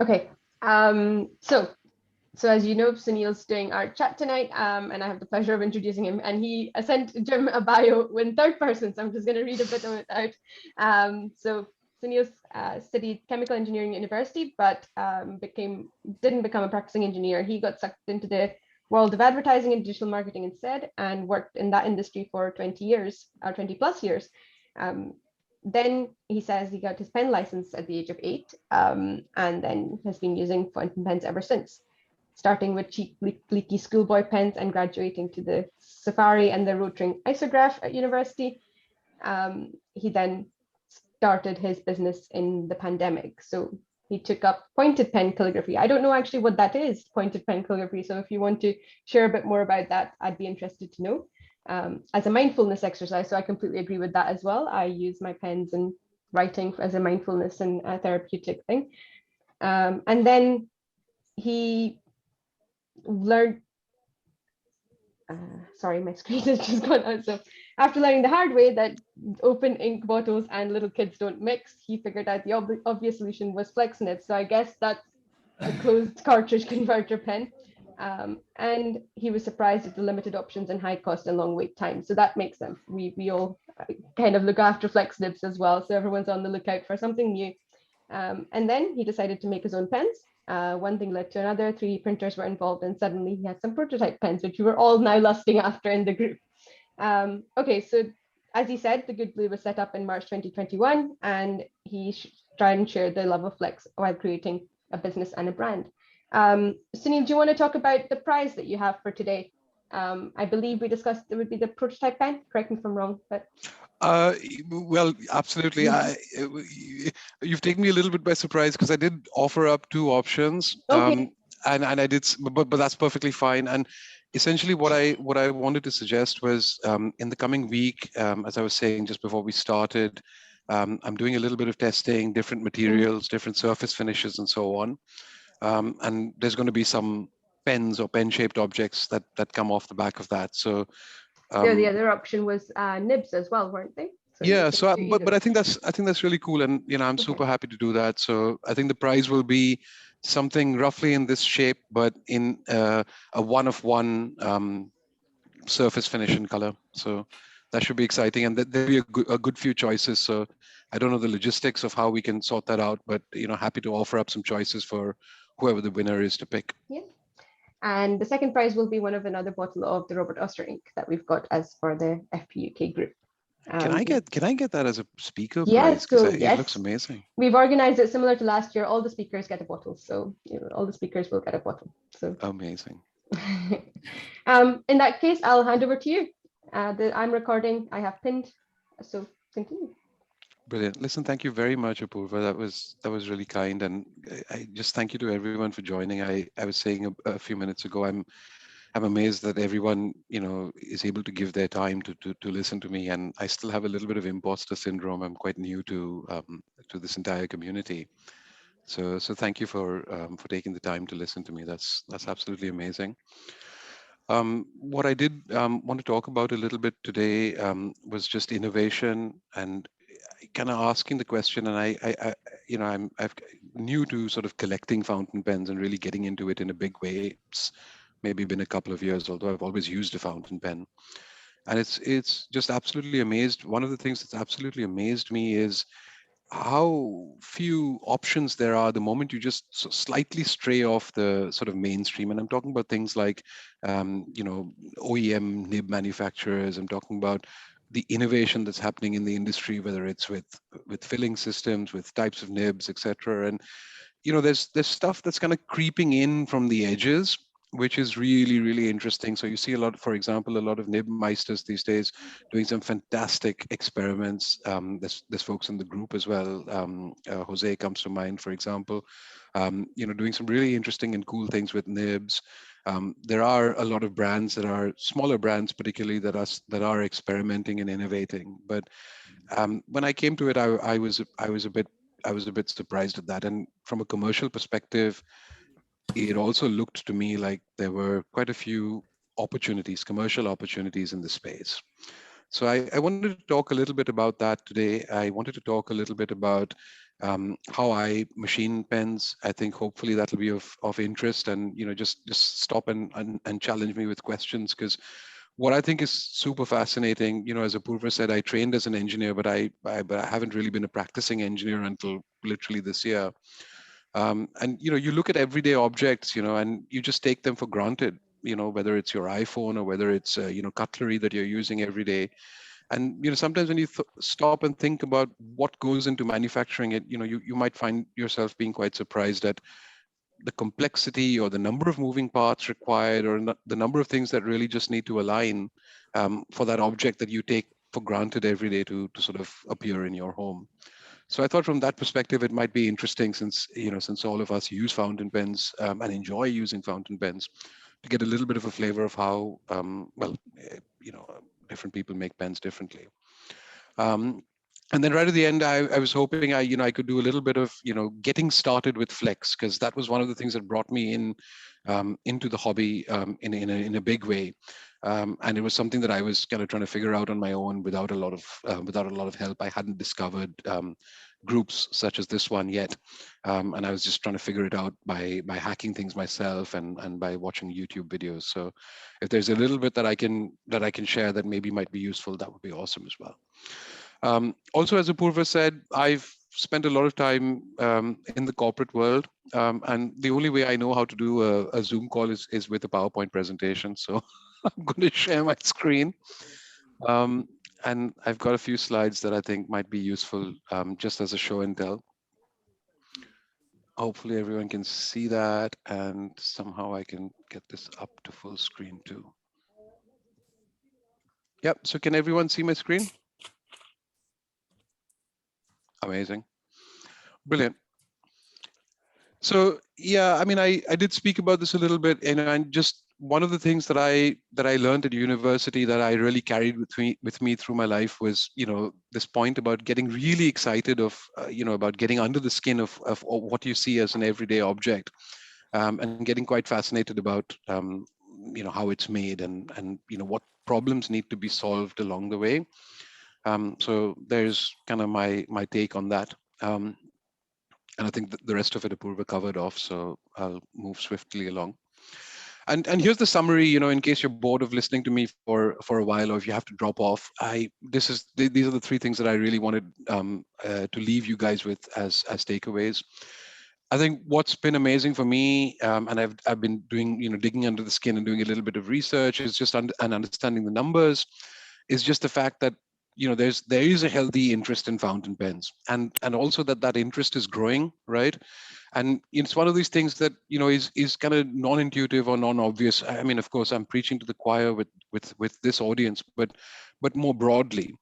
Okay. So as you know, Sunil's doing our chat tonight, and I have the pleasure of introducing him. And he sent Jim a bio in third person, so I'm just going to read a bit of it out. So Sunil studied chemical engineering at university, but didn't become a practicing engineer. He got sucked into the world of advertising and digital marketing instead, and worked in that industry for 20 years or 20 plus years. Then he says he got his pen license at the age of 8, and then has been using fountain pens ever since, starting with cheap, leaky schoolboy pens and graduating to the Safari and the Rotring Isograph at university. He then started his business in the pandemic. So he took up pointed pen calligraphy. I don't know actually what that is, pointed pen calligraphy. So if you want to share a bit more about that, I'd be interested to know. As a mindfulness exercise, so I completely agree with that as well. I use my pens and writing as a mindfulness and a therapeutic thing. And then he learned, sorry, my screen has just gone out. So after learning the hard way that open ink bottles and little kids don't mix, he figured out the obvious solution was FlexNib. So I guess that's a closed cartridge converter pen. And he was surprised at the limited options and high cost and long wait time. So that makes sense. We all kind of look after FlexNibs as well. So everyone's on the lookout for something new. And then he decided to make his own pens. One thing led to another, 3D printers were involved, and suddenly he had some prototype pens, which we were all now lusting after in the group. Okay, so as he said, the Good Blue was set up in March 2021, and he tried and shared the love of Flex while creating a business and a brand. Sunil, do you want to talk about the prize that you have for today? I believe we discussed it would be the prototype pen. Correct me if I'm wrong, but well, absolutely. You've taken me a little bit by surprise because I did offer up 2 options, okay. and I did, but that's perfectly fine. And essentially, what I wanted to suggest was in the coming week, as I was saying just before we started, I'm doing a little bit of testing, different materials, different surface finishes, and so on. And there's going to be some pens or pen-shaped objects that come off the back of that. So. The other option was nibs as well, weren't they? So Yeah, so but I I think that's really cool, and I'm super happy to do that. So I think the prize will be something roughly in this shape, but in a 1-of-1 surface finish in color. So that should be exciting, and there'll be a good few choices. So I don't know the logistics of how we can sort that out, but happy to offer up some choices for whoever the winner is to pick. Yeah. And the second prize will be one of another bottle of the Robert Oster ink that we've got as for the FPUK group. Can I get that as a speaker Yes, prize? Because so it looks yes, amazing. we've organized it similar to last year. All the speakers get a bottle, so all the speakers will get a bottle. So amazing. In that case, I'll hand over to you. I'm recording. I have pinned, so continue. Brilliant. Listen, thank you very much, Apurva. That was really kind, and I just thank you to everyone for joining. I was saying a few minutes ago, I'm amazed that everyone is able to give their time to listen to me, and I still have a little bit of imposter syndrome. I'm quite new to this entire community, so thank you for taking the time to listen to me. That's absolutely amazing. What I did want to talk about a little bit today was just innovation and kind of asking the question. And I'm new to sort of collecting fountain pens and really getting into it in a big way. It's maybe been a couple of years, although I've always used a fountain pen. And it's just absolutely amazed. One of the things that's absolutely amazed me is how few options there are the moment you just slightly stray off the sort of mainstream. And I'm talking about things like, OEM nib manufacturers. I'm talking about the innovation that's happening in the industry, whether it's with filling systems, with types of nibs, etc. And there's stuff that's kind of creeping in from the edges, which is really, really interesting. So you see a lot, for example, a lot of nib meisters these days doing some fantastic experiments. There's folks in the group as well. Jose comes to mind, for example, doing some really interesting and cool things with nibs. There are a lot of brands that are smaller brands, particularly that are experimenting and innovating. But when I came to it, I was a bit surprised at that. And from a commercial perspective, it also looked to me like there were quite a few commercial opportunities in the space. So I wanted to talk a little bit about that today. I wanted to talk a little bit about how I machine pens. I think hopefully that'll be of interest, and just stop and challenge me with questions, because what I think is super fascinating, as Apurva said, I trained as an engineer, but I haven't really been a practicing engineer until literally this year. And you look at everyday objects, and you just take them for granted. Whether it's your iPhone or whether it's cutlery that you're using every day. And sometimes when you stop and think about what goes into manufacturing it, you might find yourself being quite surprised at the complexity or the number of moving parts required, or the number of things that really just need to align for that object that you take for granted every day to sort of appear in your home. So I thought from that perspective, it might be interesting, since all of us use fountain pens and enjoy using fountain pens, to get a little bit of a flavor of how, different people make pens differently. Um, and then right at the end, I was hoping I could do a little bit of getting started with Flex, because that was one of the things that brought me into the hobby in a big way. And it was something that I was kind of trying to figure out on my own without a lot of help. I hadn't discovered groups such as this one yet, and I was just trying to figure it out by hacking things myself and by watching YouTube videos. So if there's a little bit that I can share that maybe might be useful, that would be awesome as well. Also, as Apurva said, I've spent a lot of time in the corporate world, and the only way I know how to do a Zoom call is with a PowerPoint presentation. So I'm going to share my screen. Um, and I've got a few slides that I think might be useful just as a show and tell. Hopefully everyone can see that, and somehow I can get this up to full screen too. Yep, so can everyone see my screen? Amazing. Brilliant. So yeah, I mean, I did speak about this a little bit, and just one of the things that I learned at university that I really carried with me through my life was this point about getting really excited about getting under the skin of what you see as an everyday object, and getting quite fascinated about how it's made and what problems need to be solved along the way. So there's kind of my take on that. And I think the rest of it Apurva covered off, so I'll move swiftly along. And here's the summary, in case you're bored of listening to me for a while, or if you have to drop off. These are the three things that I really wanted to leave you guys with as takeaways. I think what's been amazing for me, and I've been doing, digging under the skin and doing a little bit of research, is just and understanding the numbers, is just the fact that there is a healthy interest in fountain pens, and also that interest is growing, right? And it's one of these things that is kind of non-intuitive or non-obvious. I mean, of course, I'm preaching to the choir with this audience, but more broadly,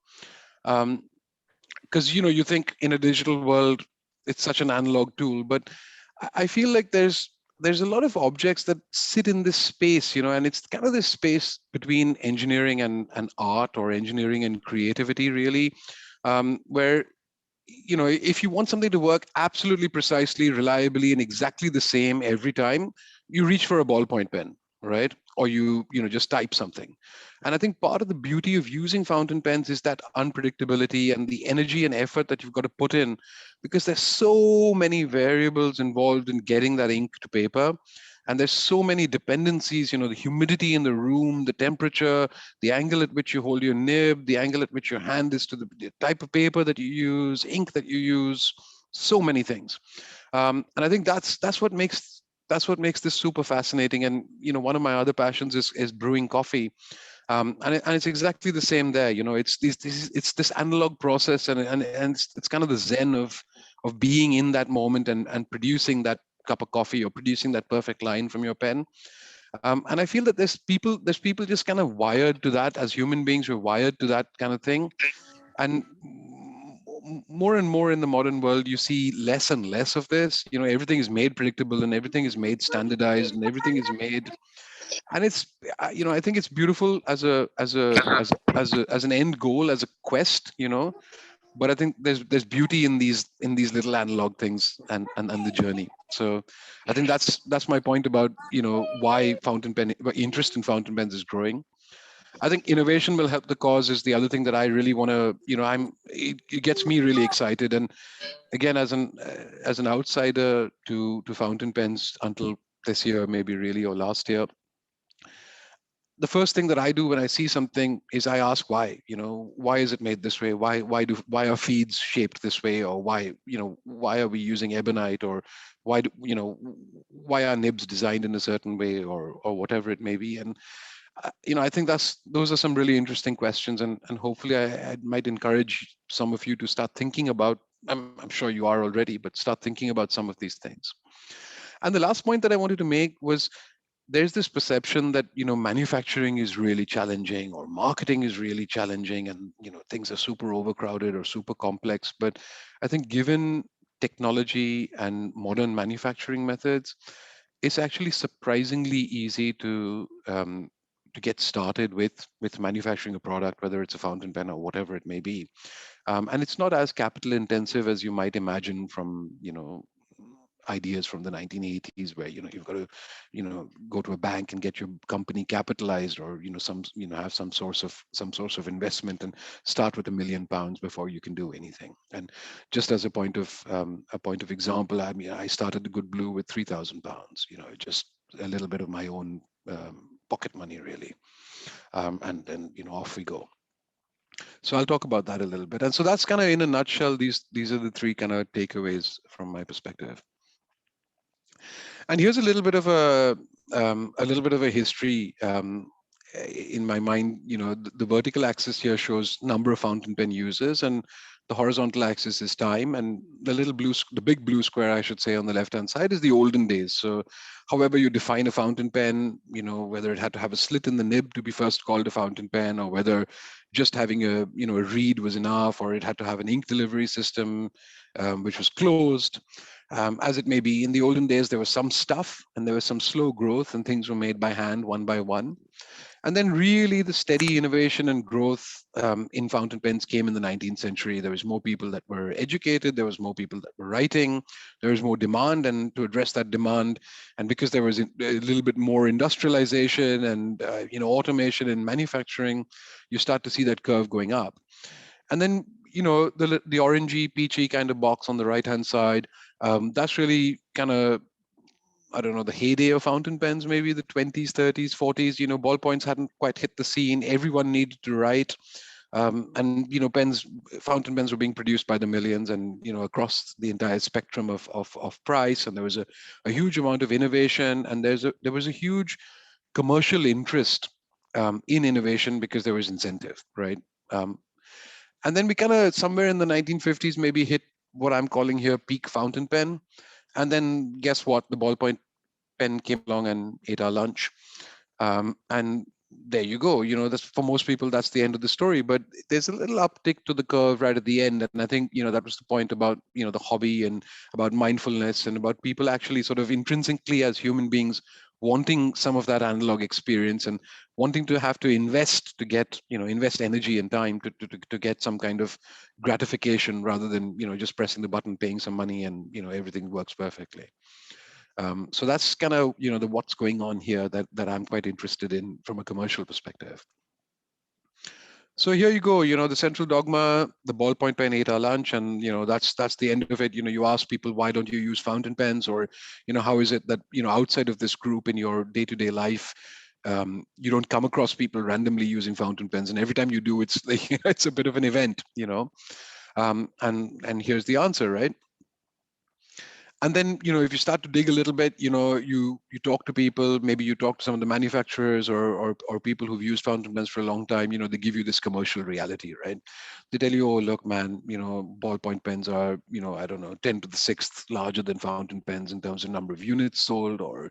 because you think in a digital world it's such an analog tool, but I feel like there's a lot of objects that sit in this space, and it's kind of this space between engineering and art, or engineering and creativity, really, where if you want something to work absolutely precisely, reliably, and exactly the same every time, you reach for a ballpoint pen, right? Or you just type something. And I think part of the beauty of using fountain pens is that unpredictability and the energy and effort that you've got to put in, because there's so many variables involved in getting that ink to paper. And there's so many dependencies, the humidity in the room, the temperature, the angle at which you hold your nib, the angle at which your hand is to the type of paper that you use, ink that you use, so many things. And I think that's what makes this super fascinating. And one of my other passions is brewing coffee. And it's exactly the same there. It's this analog process, and it's kind of the zen of being in that moment and producing that cup of coffee or producing that perfect line from your pen. And I feel that there's people just kind of wired to that. As human beings, we're wired to that kind of thing. And more and more in the modern world, you see less and less of this. Everything is made predictable, and everything is made standardized, and everything is made. And I think it's beautiful as an end goal, as a quest. But I think there's beauty in these little analog things and the journey. So I think that's my point about why interest in fountain pens is growing. I think innovation will help the cause is the other thing that I really want to, it gets me really excited. And again, as an outsider to fountain pens until this year, maybe really, or last year, the first thing that I do when I see something is I ask why. Why is it made this way? Why are feeds shaped this way? Or why are we using ebonite? Or why are nibs designed in a certain way, or whatever it may be? And I think those are some really interesting questions, and hopefully I might encourage some of you to start thinking about. I'm sure you are already, but start thinking about some of these things. And the last point that I wanted to make was there's this perception that manufacturing is really challenging or marketing is really challenging, and things are super overcrowded or super complex. But I think given technology and modern manufacturing methods, it's actually surprisingly easy to get started with manufacturing a product, whether it's a fountain pen or whatever it may be. And it's not as capital intensive as you might imagine from ideas from the 1980s, where you've got to go to a bank and get your company capitalized, or have some source of investment and start with £1 million before you can do anything. And just as a point of example, I mean, I started the Good Blue with £3,000, just a little bit of my own pocket money, really. And then off we go. So I'll talk about that a little bit. And so that's kind of in a nutshell, these are the three kind of takeaways from my perspective. And here's a little bit of a history in my mind. The vertical axis here shows number of fountain pen users, and the horizontal axis is time. And the big blue square, I should say, on the left hand side is the olden days. So, however you define a fountain pen, whether it had to have a slit in the nib to be first called a fountain pen, or whether just having a reed was enough, or it had to have an ink delivery system, which was closed. As it may be, in the olden days, there was some stuff and there was some slow growth, and things were made by hand one by one. And then really the steady innovation and growth in fountain pens came in the 19th century. There was more people that were educated. There was more people that were writing. There was more demand, and to address that demand, and because there was a little bit more industrialization and automation in manufacturing, you start to see that curve going up. And then the orangey, peachy kind of box on the right hand side, that's really kind of, I don't know, the heyday of fountain pens, maybe the 20s, 30s, 40s. Ballpoints hadn't quite hit the scene. Everyone needed to write. And fountain pens were being produced by the millions, and across the entire spectrum of price. And there was a huge amount of innovation, and there was a huge commercial interest in innovation because there was incentive, right? And then we kind of somewhere in the 1950s maybe hit what I'm calling here peak fountain pen. And then guess what? The ballpoint pen came along and ate our lunch. And there you go. That's, for most people, that's the end of the story. But there's a little uptick to the curve right at the end. And I think, that was the point about, the hobby and about mindfulness and about people actually sort of intrinsically as human beings wanting some of that analog experience and wanting to have to invest to get, invest energy and time to get some kind of gratification rather than, just pressing the button, paying some money, and, everything works perfectly. So that's kind of the what's going on here that I'm quite interested in from a commercial perspective. So here you go, the central dogma, the ballpoint pen ate our lunch, and that's the end of it. You ask people, why don't you use fountain pens, or how is it that outside of this group in your day-to-day life, you don't come across people randomly using fountain pens, and every time you do, it's like, it's a bit of an event, and here's the answer, right? And then, if you start to dig a little bit, you talk to people, maybe you talk to some of the manufacturers or people who've used fountain pens for a long time, they give you this commercial reality, right? They tell you, oh, look, man, ballpoint pens are, I don't know, 10 to the sixth larger than fountain pens in terms of number of units sold, or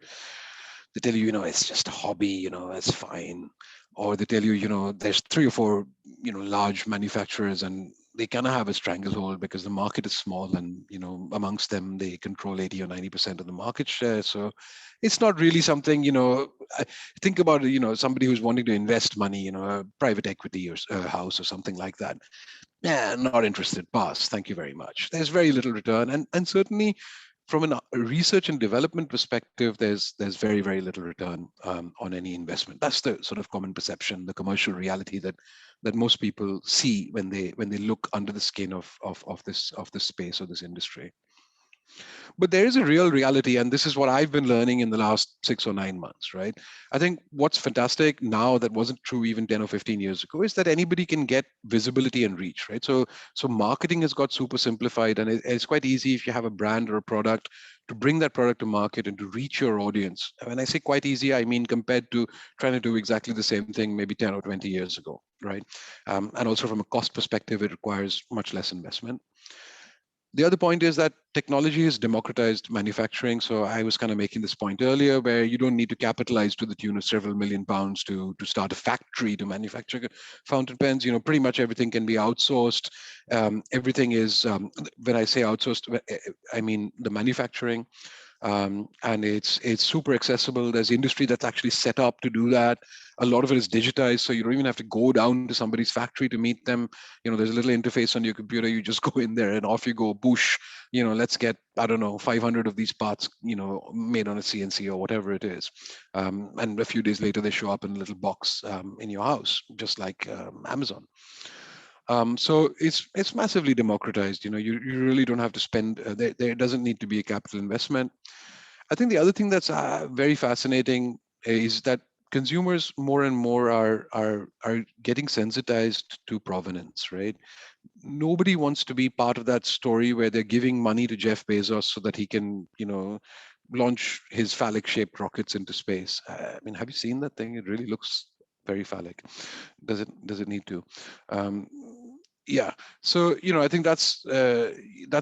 they tell you, it's just a hobby, it's fine. Or they tell you, there's 3 or 4, large manufacturers, and they kind of have a stranglehold because the market is small, and amongst them they control 80 or 90% of the market share. So it's not really something, think about it, somebody who's wanting to invest money, a private equity or a house or something like that. Yeah, not interested, pass, thank you very much. There's very little return, and certainly from a research and development perspective, there's very, very little return on any investment. That's the sort of common perception, the commercial reality that most people see when they look under the skin of this space or this industry. But there is a real reality, and this is what I've been learning in the last 6 or 9 months, right? I think what's fantastic now that wasn't true even 10 or 15 years ago is that anybody can get visibility and reach, right? So marketing has got super simplified, and it's quite easy if you have a brand or a product to bring that product to market and to reach your audience. When I say quite easy, I mean compared to trying to do exactly the same thing maybe 10 or 20 years ago, right? And also from a cost perspective, it requires much less investment. The other point is that technology has democratized manufacturing. So I was kind of making this point earlier, where you don't need to capitalize to the tune of several million pounds to start a factory to manufacture fountain pens. You know, pretty much everything can be outsourced. Everything is, when I say outsourced, I mean the manufacturing, and it's super accessible. There's industry that's actually set up to do that. A lot of it is digitized, so you don't even have to go down to somebody's factory to meet them. You know, there's a little interface on your computer. You just go in there and off you go. Boosh. You know, let's get, I don't know, 500 of these parts, you know, made on a CNC or whatever it is. And a few days later, they show up in a little box in your house, just like Amazon. So it's massively democratized. You know, you really don't have to spend. There doesn't need to be a capital investment. I think the other thing that's very fascinating is that consumers more and more are getting sensitized to provenance, right? Nobody wants to be part of that story where they're giving money to Jeff Bezos so that he can, you know, launch his phallic-shaped rockets into space. I mean, have you seen that thing? It really looks very phallic. Does it need to? Um, yeah. So you know, I think that's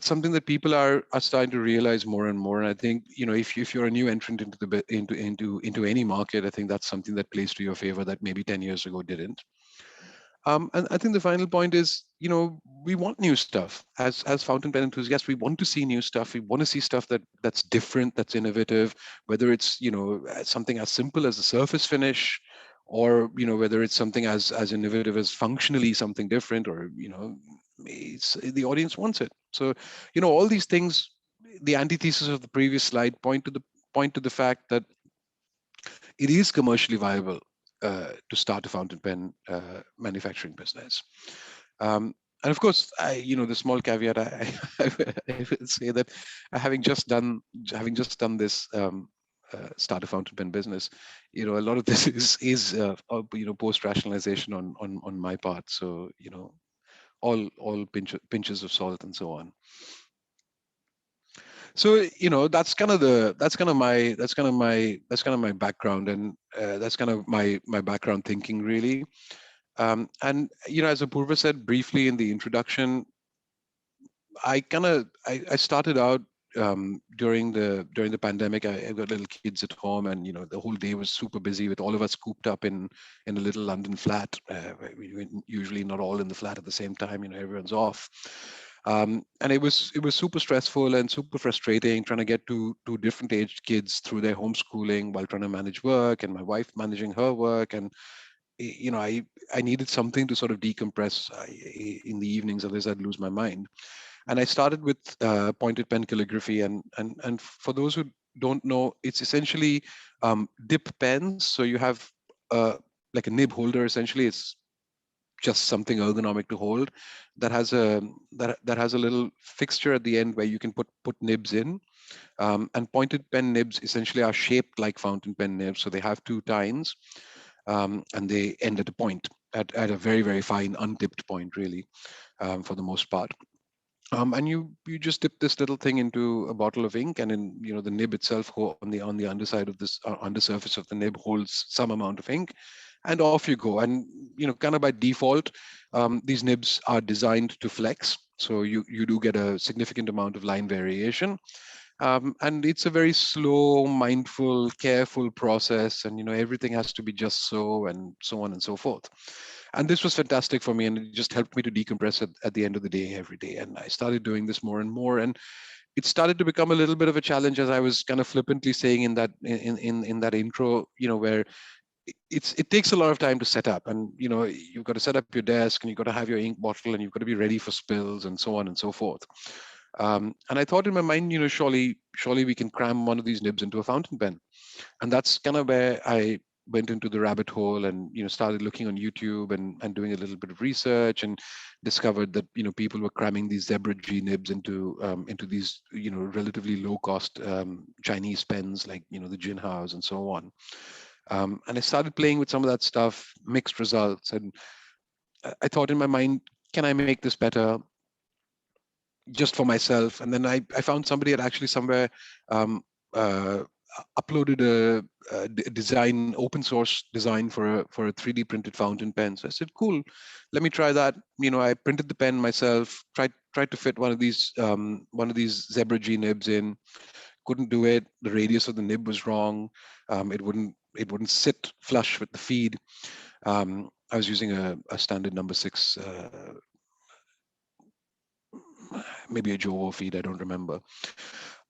something that people are starting to realize more and more. And I think, you know, if you're a new entrant into into any market, I think that's something that plays to your favor that maybe 10 years ago didn't. And I think the final point is, you know, we want new stuff as fountain pen enthusiasts. We want to see new stuff. We want to see stuff that's different, that's innovative. Whether it's, you know, something as simple as a surface finish, or you know, whether it's something as innovative as functionally something different, or you know, the audience wants it. So, you know, all these things, the antithesis of the previous slide, point to the fact that it is commercially viable to start a fountain pen manufacturing business. And of course, you know, the small caveat, I will say that having just done this start a fountain pen business, you know, a lot of this is you know, post rationalization on my part. So you know, all pinches of salt and so on. So you know, that's kind of my background, and that's kind of my background thinking really. And you know, as Apurva said briefly in the introduction, I started out during the pandemic. I got little kids at home, and you know, the whole day was super busy with all of us cooped up in a little London flat. We usually not all in the flat at the same time. You know, everyone's off. And it was super stressful and super frustrating trying to get two different aged kids through their homeschooling while trying to manage work, and my wife managing her work. And you know, I needed something to sort of decompress in the evenings, otherwise I'd lose my mind. And I started with pointed pen calligraphy. And for those who don't know, it's essentially dip pens. So you have like a nib holder. Essentially, it's just something ergonomic to hold that has a little fixture at the end where you can put nibs in. And pointed pen nibs essentially are shaped like fountain pen nibs, so they have two tines, and they end at a point, at a very, very fine untipped point, really, for the most part. And you just dip this little thing into a bottle of ink, and then you know, the nib itself on the underside of this undersurface of the nib holds some amount of ink, and off you go. And you know, kind of by default, these nibs are designed to flex, so you do get a significant amount of line variation. And it's a very slow, mindful, careful process, and you know, everything has to be just so, and so on and so forth. And this was fantastic for me, and it just helped me to decompress at the end of the day every day. And I started doing this more and more, and it started to become a little bit of a challenge, as I was kind of flippantly saying in that intro, you know, where it takes a lot of time to set up. And you know, you've got to set up your desk, and you've got to have your ink bottle, and you've got to be ready for spills, and so on and so forth. And I thought in my mind, surely we can cram one of these nibs into a fountain pen. And that's kind of where I went into the rabbit hole and started looking on YouTube and doing a little bit of research, and discovered that people were cramming these zebra G nibs into these relatively low cost Chinese pens, like the Jinhaos and so on. And I started playing with some of that stuff, mixed results, and I thought in my mind, can I make this better just for myself? And then I found somebody had actually somewhere um, uh, uploaded a design, open source design for a 3D printed fountain pen. So I said, cool, let me try that. I printed the pen myself, tried to fit one of these Zebra G nibs in, couldn't do it. The radius of the nib was wrong. It wouldn't sit flush with the feed. I was using a standard number 6, maybe a Jovo feed, I don't remember.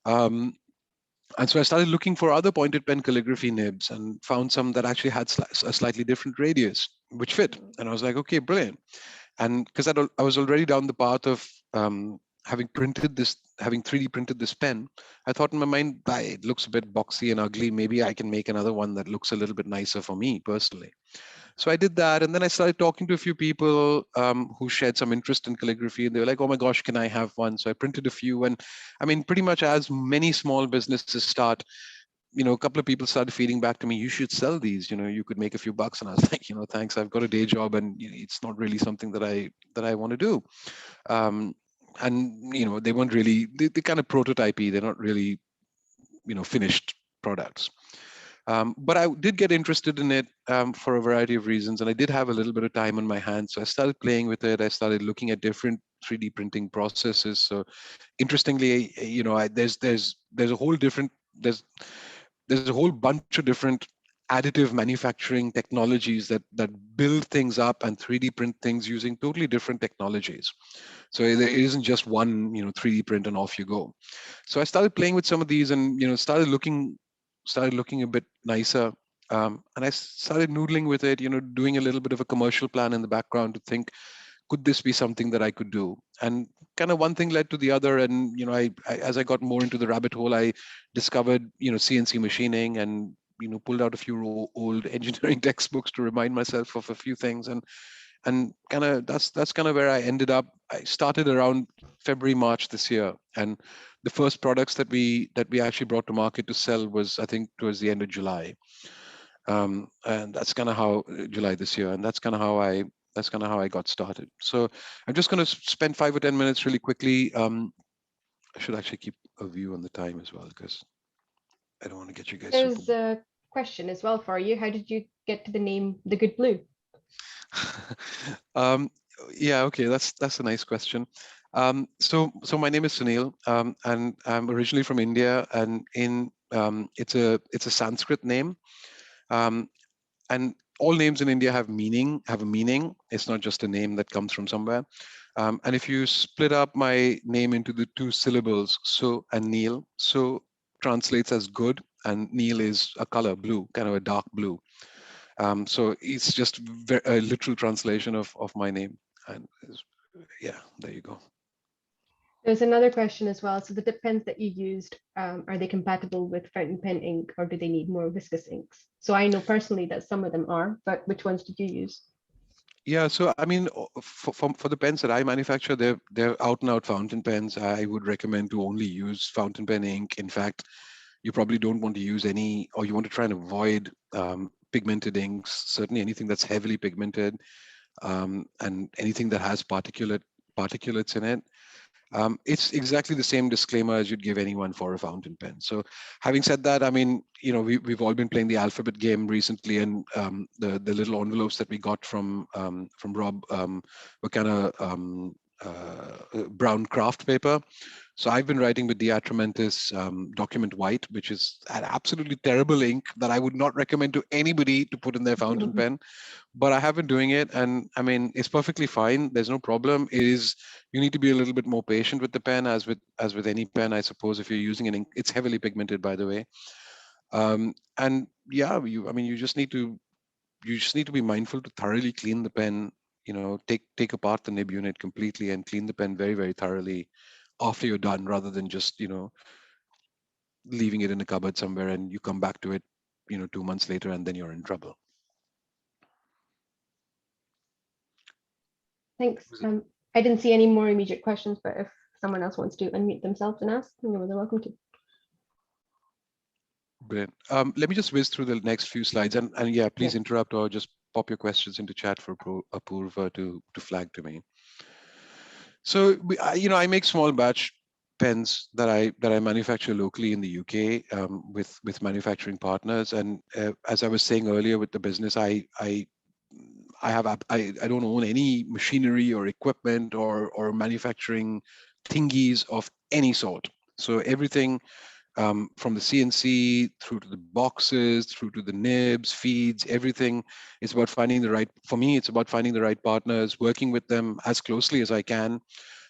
Um, and so I started looking for other pointed pen calligraphy nibs and found some that actually had a slightly different radius, which fit. And I was like, okay, brilliant. And because I was already down the path of having 3D printed this pen, I thought in my mind, it looks a bit boxy and ugly. Maybe I can make another one that looks a little bit nicer for me personally. So I did that, and then I started talking to a few people who shared some interest in calligraphy, and they were like, "Oh my gosh, can I have one?" So I printed a few, and I mean, pretty much as many small businesses start, a couple of people started feeding back to me, "You should sell these. You could make a few bucks." And I was like, "Thanks. I've got a day job, and it's not really something that I want to do." Um, and they weren't really they kind of prototypey. They're not really finished products. But I did get interested in it for a variety of reasons, and I did have a little bit of time on my hands. So I started playing with it. I started looking at different 3D printing processes. So interestingly, there's a whole different there's a whole bunch of different additive manufacturing technologies that build things up and 3D print things using totally different technologies. So it isn't just one 3D print and off you go. So I started playing with some of these, and started looking a bit nicer. And I started noodling with it, doing a little bit of a commercial plan in the background to think, could this be something that I could do? And kind of one thing led to the other. And as I got more into the rabbit hole, I discovered CNC machining, and pulled out a few old engineering textbooks to remind myself of a few things. And kind of that's kind of where I ended up. I started around February, March this year, and the first products that we actually brought to market to sell was, I think, towards the end of July. And that's kind of how July this year, and that's kind of how I got started. So I'm just going to spend 5 or 10 minutes really quickly. I should actually keep a view on the time as well, because I don't want to get you guys super. There's a question as well for you. How did you get to the name The Good Blue? um, yeah, okay, that's a nice question. So my name is Sunil, and I'm originally from India, and it's a Sanskrit name. Um, and all names in India have a meaning. It's not just a name that comes from somewhere. And if you split up my name into the two syllables, so and Neil, so translates as good, and Neil is a color, blue, kind of a dark blue. So it's just a literal translation of my name. And yeah, there you go. There's another question as well. So the dip pens that you used, are they compatible with fountain pen ink, or do they need more viscous inks? So I know personally that some of them are, but which ones did you use? Yeah, so I mean, for the pens that I manufacture, they're out and out fountain pens. I would recommend to only use fountain pen ink. In fact, you probably don't want to use any, or you want to try and avoid pigmented inks. Certainly, anything that's heavily pigmented, and anything that has particulates in it. It's exactly the same disclaimer as you'd give anyone for a fountain pen. So, having said that, I mean, we've all been playing the alphabet game recently, and the little envelopes that we got from Rob were kind of brown craft paper. So I've been writing with Diatramentis Document White, which is an absolutely terrible ink that I would not recommend to anybody to put in their fountain pen. But I have been doing it, and I mean, it's perfectly fine. There's no problem. It is, you need to be a little bit more patient with the pen, as with any pen, I suppose. If you're using an ink, it's heavily pigmented, by the way. And yeah, I mean, you just need to be mindful to thoroughly clean the pen. Take apart the nib unit completely and clean the pen very, very thoroughly after you're done, rather than just leaving it in a cupboard somewhere and you come back to it 2 months later and then you're in trouble. Thanks. Was it- I didn't see any more immediate questions, but if someone else wants to unmute themselves and ask, you're more than welcome to. Brilliant. Let me just whiz through the next few slides, and yeah, Yeah. please interrupt or just pop your questions into chat for Apurva to flag to me. So I make small batch pens that I manufacture locally in the UK, with manufacturing partners. And as I was saying earlier with the business, I don't own any machinery or equipment or manufacturing thingies of any sort. So everything, from the CNC through to the boxes, through to the nibs, feeds, everything. It's about finding the right, for me, it's about finding the right partners, working with them as closely as I can,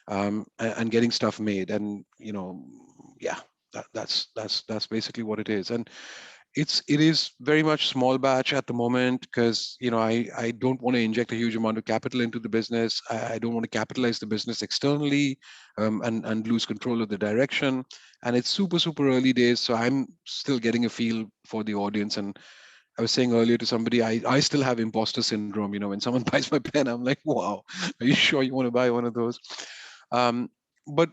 and getting stuff made. And, yeah, that's basically what it is. And it is very much small batch at the moment, because I don't want to inject a huge amount of capital into the business. I don't want to capitalize the business externally, and lose control of the direction. And it's super early days, so I'm still getting a feel for the audience. And I was saying earlier to somebody, I still have imposter syndrome. When someone buys my pen, I'm like, wow, are you sure you want to buy one of those? um, but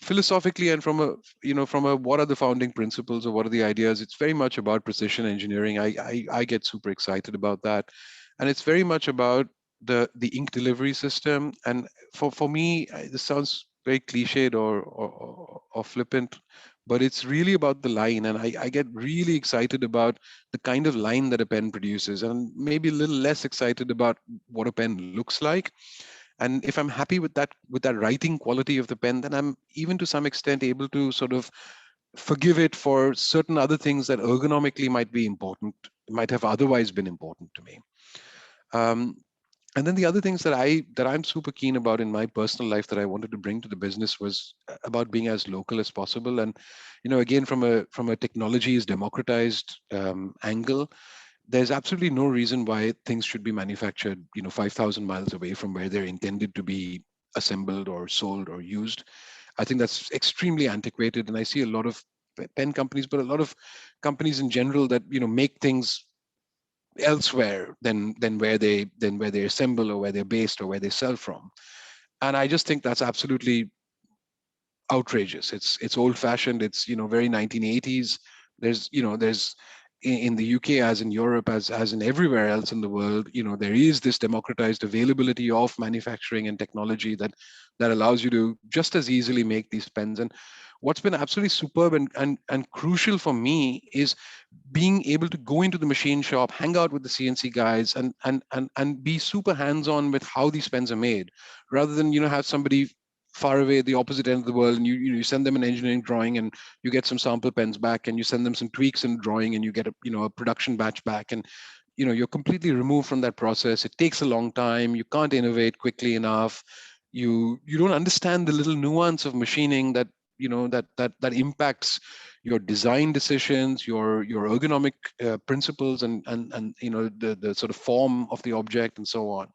philosophically, and from a what are the founding principles or what are the ideas, it's very much about precision engineering. I get super excited about that. And it's very much about the ink delivery system. And for me, this sounds very cliched or flippant, but it's really about the line. And I get really excited about the kind of line that a pen produces, and maybe a little less excited about what a pen looks like. And if I'm happy with that writing quality of the pen, then I'm even to some extent able to sort of forgive it for certain other things that ergonomically might have otherwise been important to me. um, and then the other things that I'm super keen about in my personal life that I wanted to bring to the business was about being as local as possible. And again, from a technology is democratized angle, there's absolutely no reason why things should be manufactured 5,000 miles away from where they're intended to be assembled or sold or used. I think that's extremely antiquated. And I see a lot of pen companies, but a lot of companies in general, that make things elsewhere than where they assemble, or where they're based, or where they sell from. And I just think that's absolutely outrageous. It's old fashioned. It's very 1980s. There's in the UK, as in Europe, as in everywhere else in the world, there is this democratized availability of manufacturing and technology that allows you to just as easily make these pens. And what's been absolutely superb and crucial for me is being able to go into the machine shop, hang out with the CNC guys, and be super hands-on with how these pens are made, rather than have somebody far away at the opposite end of the world, and you send them an engineering drawing, and you get some sample pens back, and you send them some tweaks in drawing, and you get a production batch back. And you're completely removed from that process. It takes a long time. You can't innovate quickly enough. You don't understand the little nuance of machining that impacts your design decisions, your ergonomic principles, and the sort of form of the object, and so on.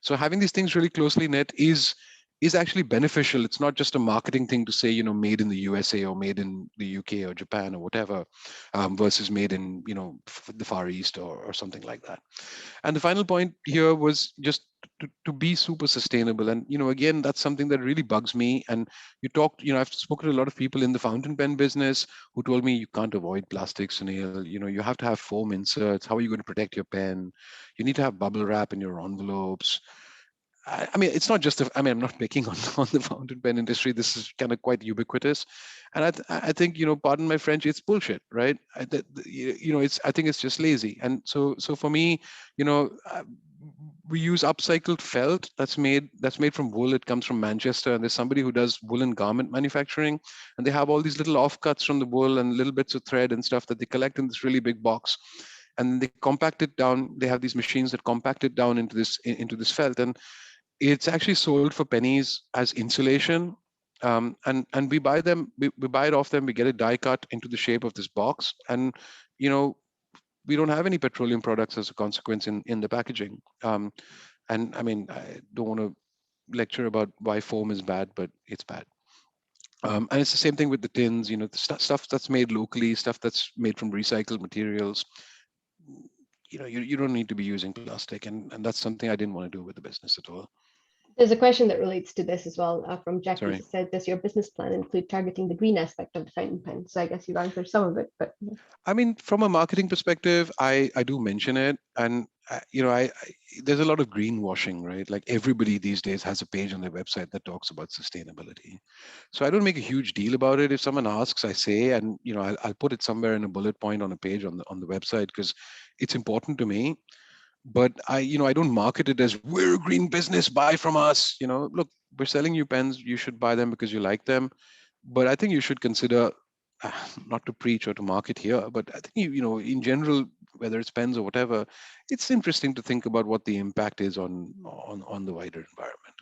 So having these things really closely knit is actually beneficial. It's not just a marketing thing to say, made in the USA or made in the UK or Japan or whatever, versus made in, the Far East or something like that. And the final point here was just to be super sustainable. And, again, that's something that really bugs me. And I've spoken to a lot of people in the fountain pen business who told me you can't avoid plastic, Sunil. You have to have foam inserts. How are you going to protect your pen? You need to have bubble wrap in your envelopes. I mean, it's not just. I'm not picking on, on the fountain pen industry. This is kind of quite ubiquitous, and I think pardon my French, it's bullshit, right? It's. I think it's just lazy. And so for me, you know, uh, we use upcycled felt that's made from wool. It comes from Manchester, and there's somebody who does woolen garment manufacturing, and they have all these little offcuts from the wool and little bits of thread and stuff that they collect in this really big box, and they compact it down. They have these machines that compact it down into this felt, and it's actually sold for pennies as insulation. And we buy it off them. We get it die cut into the shape of this box, and you know we don't have any petroleum products as a consequence in the packaging. And I mean, I don't want to lecture about why foam is bad, but it's bad. And it's the same thing with the tins, the stuff that's made locally, stuff that's made from recycled materials. You don't need to be using plastic, and that's something I didn't want to do with the business at all. There's a question that relates to this as well from Jackie. Sorry. She said, does your business plan include targeting the green aspect of the fountain pen? So I guess you've answered some of it, but I mean, from a marketing perspective, I do mention it, and there's a lot of greenwashing, right? Like everybody these days has a page on their website that talks about sustainability. So I don't make a huge deal about it. If someone asks, I say, and I'll put it somewhere in a bullet point on a page on the website because it's important to me. But I don't market it as we're a green business, buy from us. Look, we're selling you pens. You should buy them because you like them. But I think you should consider, not to preach or to market here, but I think in general, whether it's pens or whatever, it's interesting to think about what the impact is on the wider environment.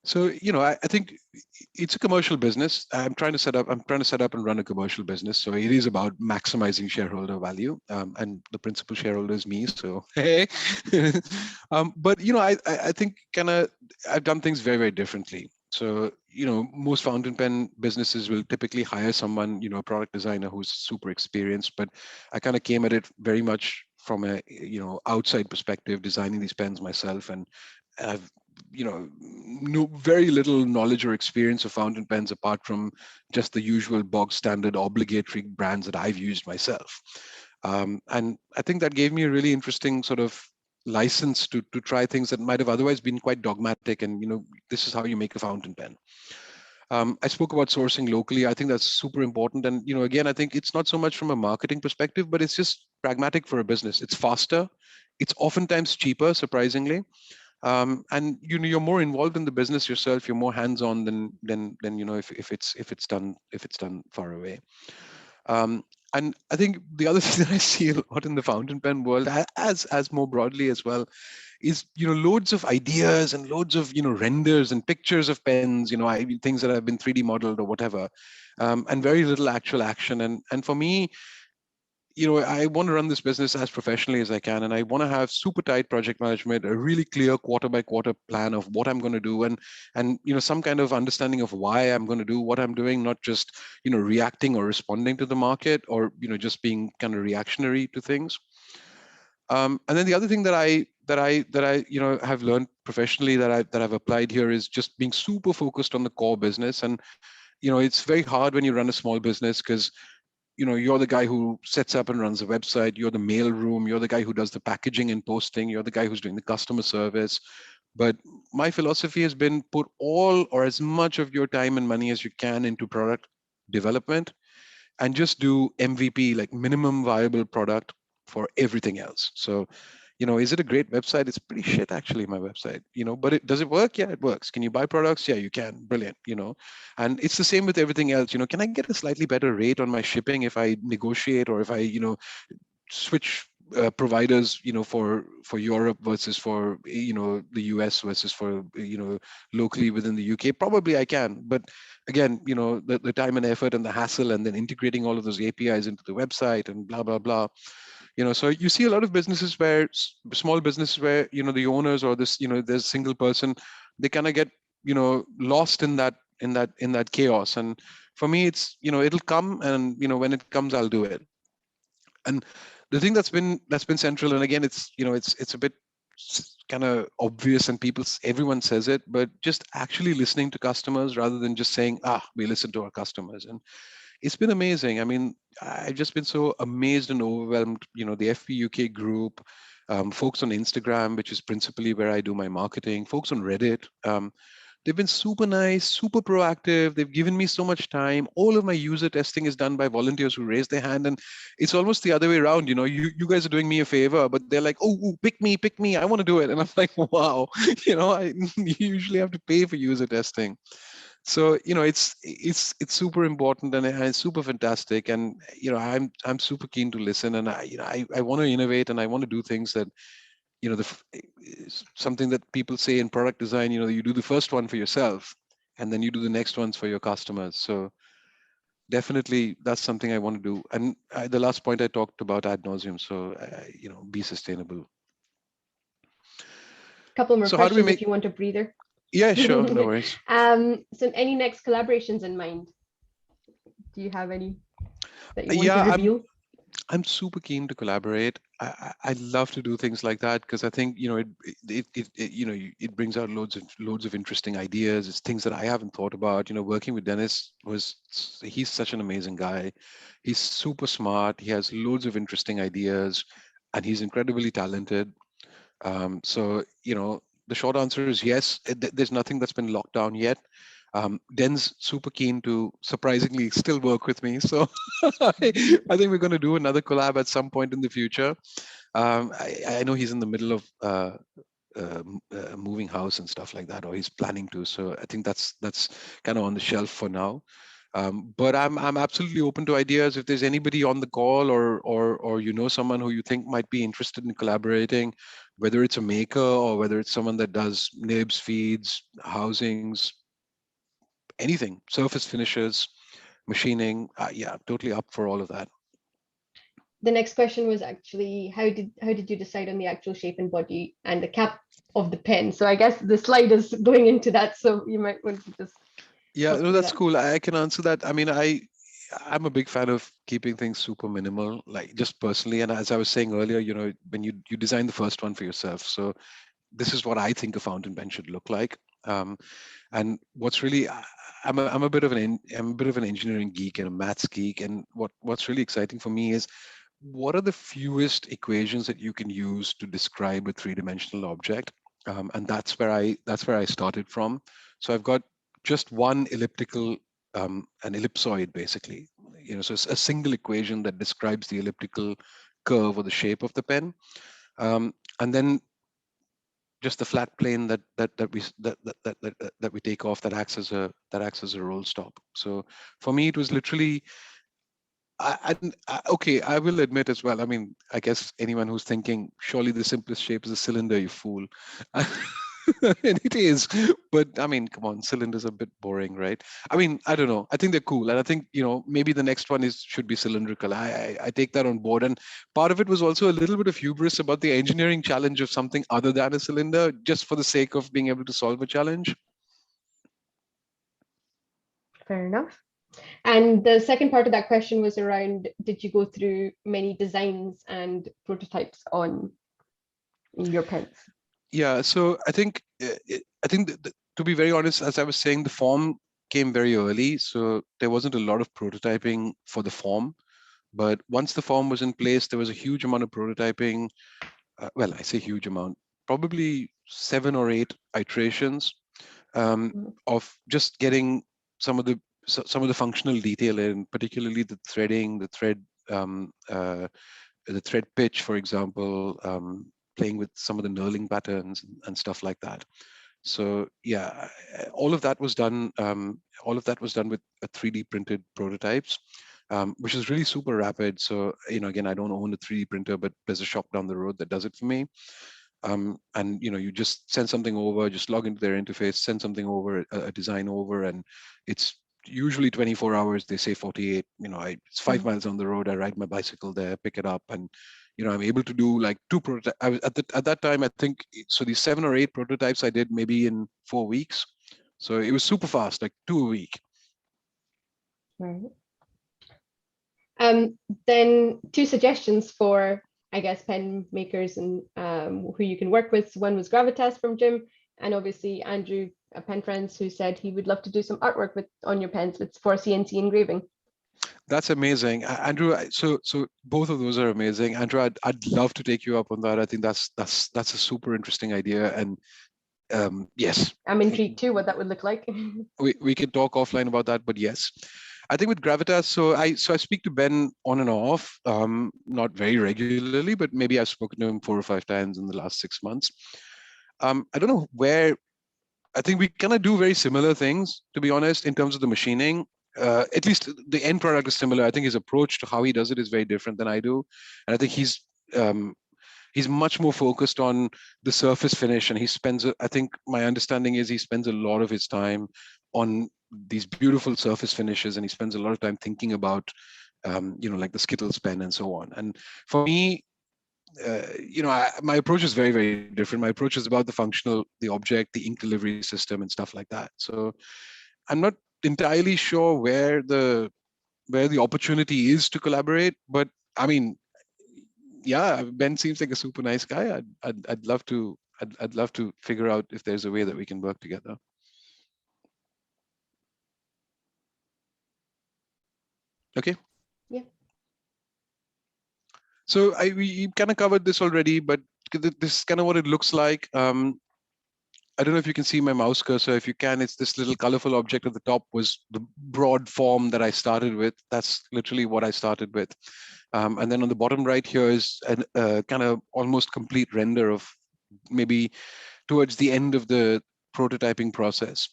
So I think it's a commercial business. I'm trying to set up and run a commercial business. So it is about maximizing shareholder value, and the principal shareholder is me. So hey, but I think kind of I've done things very very differently. So most fountain pen businesses will typically hire someone, a product designer who's super experienced. But I kind of came at it very much from a outside perspective, designing these pens myself, and I've no very little knowledge or experience of fountain pens apart from just the usual bog standard obligatory brands that I've used myself. And I think that gave me a really interesting sort of license to try things that might have otherwise been quite dogmatic. And this is how you make a fountain pen. I spoke about sourcing locally. I think that's super important. And again, I think it's not so much from a marketing perspective, but it's just pragmatic for a business. It's faster. It's oftentimes cheaper, surprisingly. And you're more involved in the business yourself. You're more hands-on than if it's done far away. um, and I think the other thing that I see a lot in the fountain pen world, as more broadly as well, is loads of ideas and loads of renders and pictures of pens, things that have been 3D modeled or whatever, and very little actual action. And for me, I want to run this business as professionally as I can, and I want to have super tight project management, a really clear quarter by quarter plan of what I'm going to do, and some kind of understanding of why I'm going to do what I'm doing, not just reacting or responding to the market, or just being kind of reactionary to things. And then the other thing that I have learned professionally that I've applied here is just being super focused on the core business. And it's very hard when you run a small business because you're the guy who sets up and runs the website, you're the mail room, you're the guy who does the packaging and posting, you're the guy who's doing the customer service. But my philosophy has been put all or as much of your time and money as you can into product development, and just do MVP, like minimum viable product, for everything else. So is it a great website? It's pretty shit, actually, my website, but does it work? Yeah, it works. Can you buy products? Yeah, you can. Brilliant. And it's the same with everything else. Can I get a slightly better rate on my shipping if I negotiate, or if I, switch providers, for Europe versus for, the US versus for, locally within the UK? Probably I can. But again, the time and effort and the hassle, and then integrating all of those APIs into the website and blah, blah, blah. So you see a lot of businesses where small businesses where the owners, or this there's a single person, they kind of get lost in that chaos. And for me, it's it'll come, and when it comes, I'll do it. And the thing that's been central, and again, it's a bit kind of obvious, and everyone says it, but just actually listening to customers rather than just saying, we listen to our customers. And it's been amazing. I mean, I've just been so amazed and overwhelmed. The FP UK group, folks on Instagram, which is principally where I do my marketing, folks on Reddit. They've been super nice, super proactive. They've given me so much time. All of my user testing is done by volunteers who raise their hand. And it's almost the other way around. You guys are doing me a favor, but they're like, oh, pick me. I want to do it. And I'm like, wow, I usually have to pay for user testing. So it's super important, and it's super fantastic. And I'm super keen to listen, and I want to innovate, and I want to do things that something that people say in product design. You do the first one for yourself, and then you do the next ones for your customers. So definitely that's something I want to do. And the last point I talked about ad nauseum. So be sustainable. Couple more So how do we questions if make? you want a breather. Yeah, sure, no worries. So any next collaborations in mind? Do you have any that you want to Yeah, reveal? I'm super keen to collaborate. I love to do things like that because I think it brings out loads of interesting ideas. It's things that I haven't thought about. Working with Dennis he's such an amazing guy. He's super smart. He has loads of interesting ideas, and he's incredibly talented. So the short answer is yes. There's nothing that's been locked down yet. Den's super keen to surprisingly still work with me. So I think we're going to do another collab at some point in the future. I know he's in the middle of moving house and stuff like that, or he's planning to. So I think that's kind of on the shelf for now. But I'm absolutely open to ideas. If there's anybody on the call, or someone who you think might be interested in collaborating, whether it's a maker or whether it's someone that does nibs, feeds, housings, anything, surface finishes, machining, yeah, totally up for all of that. The next question was actually how did you decide on the actual shape and body and the cap of the pen? So I guess the slide is going into that, so you might want to just Yeah, talk no, through that's that. cool. I can answer that. I mean, I'm a big fan of keeping things super minimal, like just personally. And as I was saying earlier, when you design the first one for yourself, so this is what I think a fountain pen should look like. Um, and what's really I'm a bit of I'm a bit of an engineering geek and a maths geek. And what's really exciting for me is what are the fewest equations that you can use to describe a three-dimensional object. And that's where I started from. So I've got just one elliptical, an ellipsoid basically. So it's a single equation that describes the elliptical curve or the shape of the pen. And then just the flat plane that we take off, that acts as a roll stop. So for me, it was literally okay, I will admit as well. I mean, I guess anyone who's thinking, surely the simplest shape is a cylinder, you fool. And it is. But I mean, come on, cylinders are a bit boring, right? I mean, I don't know. I think they're cool. And I think, maybe the next one should be cylindrical. I take that on board. And part of it was also a little bit of hubris about the engineering challenge of something other than a cylinder, just for the sake of being able to solve a challenge. Fair enough. And the second part of that question was around, did you go through many designs and prototypes on your pens? Yeah, so I think to be very honest, as I was saying, the form came very early, so there wasn't a lot of prototyping for the form. But once the form was in place, there was a huge amount of prototyping. Well, I say huge amount, probably 7 or 8 iterations Mhm. of just getting some of the some of the functional detail in, particularly the threading, um, uh, the thread pitch, for example, playing with some of the knurling patterns and stuff like that. So yeah, all of that was done. All of that was done with a 3D printed prototypes, which is really super rapid. So again, I don't own a 3D printer, but there's a shop down the road that does it for me. And you just send something over, just log into their interface, send something over, a design over, and it's usually 24 hours. They say 48. It's 5 miles on the road. I ride my bicycle there, pick it up, and I'm able to do like 2 prototypes. At that time, I think so. These 7 or 8 prototypes I did maybe in 4 weeks. So it was super fast, like 2 a week. Right. Um, then two suggestions for, I guess, pen makers and who you can work with. One was Gravitas from Jim, and obviously Andrew, a pen friends, who said he would love to do some artwork with on your pens with for CNC engraving. That's amazing, Andrew. So both of those are amazing, Andrew. I'd love to take you up on that. I think that's a super interesting idea, and yes, I'm intrigued too what that would look like. we can talk offline about that, but yes, I think with Gravitas, so I speak to Ben on and off, not very regularly, but maybe I've spoken to him 4 or 5 times in the last 6 months. I don't know where. I think we kind of do very similar things, to be honest, in terms of the machining. At least the end product is similar. I think his approach to how he does it is very different than I do, and I think um, he's much more focused on the surface finish, and I think my understanding is he spends a lot of his time on these beautiful surface finishes, and he spends a lot of time thinking about like the Skittles pen and so on. And for me, my approach is very, very different. My approach is about the functional, the object, the ink delivery system, and stuff like that. So I'm not entirely sure where the opportunity is to collaborate, but I mean, yeah, Ben seems like a super nice guy. I'd love to I'd love to figure out if there's a way that we can work together. Okay. Yeah. So we kind of covered this already, but this is kind of what it looks like. I don't know if you can see my mouse cursor. If you can, it's this little colorful object at the top was the broad form that I started with. That's literally what I started with. And then on the bottom right here is a kind of almost complete render of maybe towards the end of the prototyping process.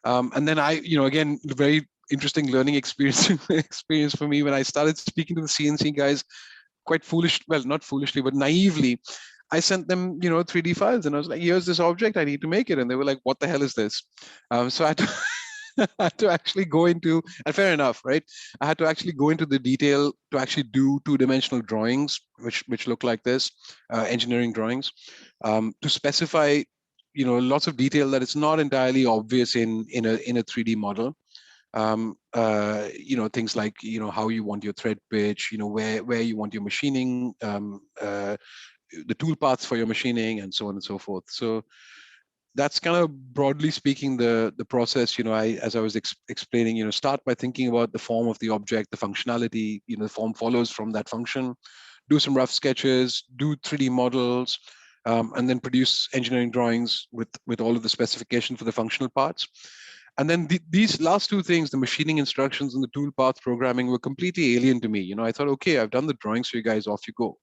And then again, very interesting learning experience experience for me when I started speaking to the CNC guys, quite foolish, well, not foolishly, but naively. I sent them, 3D files, and I was like, "Here's this object. I need to make it." And they were like, "What the hell is this?" So I had to, I had to actually go into, and fair enough, right? I had to actually go into the detail to actually do two-dimensional drawings, which look like this, engineering drawings, to specify, lots of detail that it's not entirely obvious in a 3D model. Things like, how you want your thread pitch, where you want your machining, the tool paths for your machining, and so on and so forth. So that's kind of broadly speaking the process. As I was explaining, start by thinking about the form of the object, the functionality, the form follows from that function, do some rough sketches, do 3D models, and then produce engineering drawings with all of the specification for the functional parts. And then these last two things, the machining instructions and the tool path programming, were completely alien to me. I thought, okay, I've done the drawings for you guys, off you go.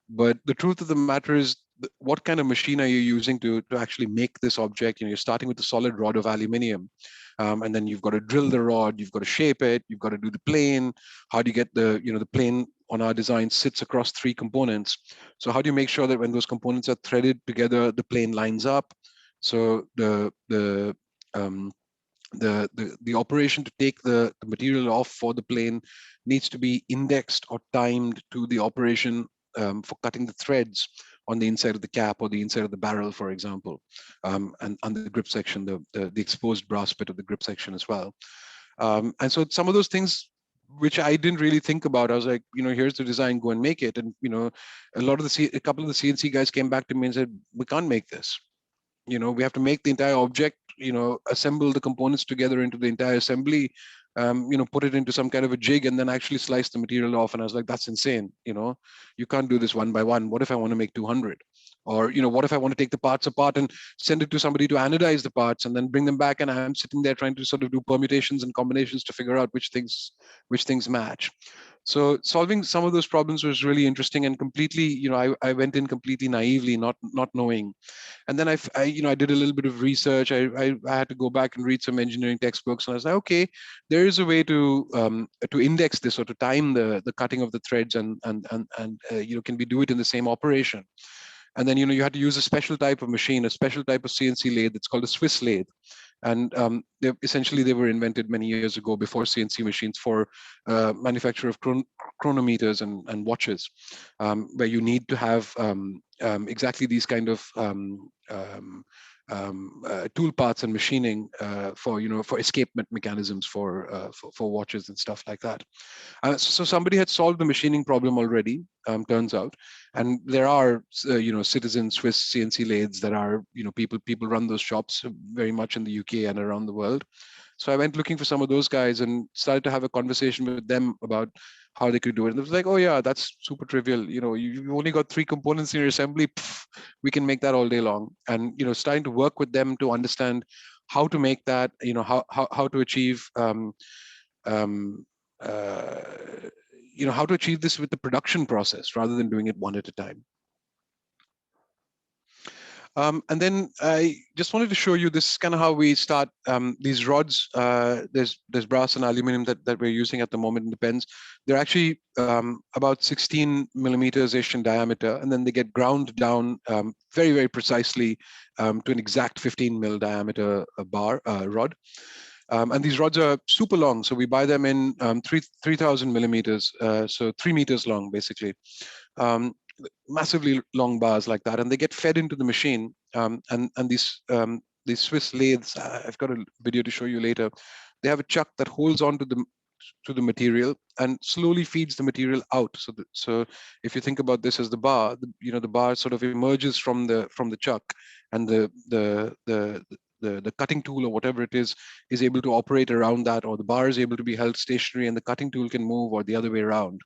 But the truth of the matter is, what kind of machine are you using to actually make this object? You're starting with a solid rod of aluminium, and then you've got to drill the rod, you've got to shape it, you've got to do the plane. How do you get the plane on our design sits across three components? So how do you make sure that when those components are threaded together, the plane lines up? So um, the operation to take the material off for the plane needs to be indexed or timed to the operation for cutting the threads on the inside of the cap or the inside of the barrel, for example, and on the grip section, the exposed brass bit of the grip section as well. And so some of those things which I didn't really think about, I was like, here's the design, go and make it. And a couple of the CNC guys came back to me and said, we can't make this. We have to make the entire object, assemble the components together into the entire assembly, put it into some kind of a jig, and then actually slice the material off. And I was like, that's insane. You can't do this one by one. What if I want to make 200? Or, what if I want to take the parts apart and send it to somebody to anodize the parts and then bring them back, and I'm sitting there trying to sort of do permutations and combinations to figure out which things match. So solving some of those problems was really interesting, and completely, I went in completely naively, not knowing. And then I did a little bit of research. I had to go back and read some engineering textbooks, and I was like, okay, there is a way to index this, or to time the cutting of the threads, and can we do it in the same operation? And then you had to use a special type of machine, a special type of CNC lathe. It's called a Swiss lathe. And they were invented many years ago, before CNC machines, for manufacture of chronometers and watches, where you need to have exactly these kind of tool parts and machining for escapement mechanisms for watches and stuff like that. So somebody had solved the machining problem already, turns out, and there are citizen Swiss CNC lathes that are people run those shops very much in the UK and around the world. So I went looking for some of those guys and started to have a conversation with them about how they could do it. And it was like, oh yeah, that's super trivial. You've only got three components in your assembly. We can make that all day long. And starting to work with them to understand how to make that. How to achieve. Um, uh, how to achieve this with the production process rather than doing it one at a time. And then I just wanted to show you, this is kind of how we start these rods. There's brass and aluminum that we're using at the moment in the pens. They're actually about 16 millimeters ish in diameter, and then they get ground down very, very precisely to an exact 15 mil diameter rod. And these rods are super long, so we buy them in 3,000 millimeters, so 3 meters long, basically. massively long bars like that, and they get fed into the machine. And these Swiss lathes, I've got a video to show you later. They have a chuck that holds on to the material and slowly feeds the material out. So if you think about this as the bar, the bar sort of emerges from the chuck, and the cutting tool or whatever it is able to operate around that, or the bar is able to be held stationary and the cutting tool can move, or the other way around.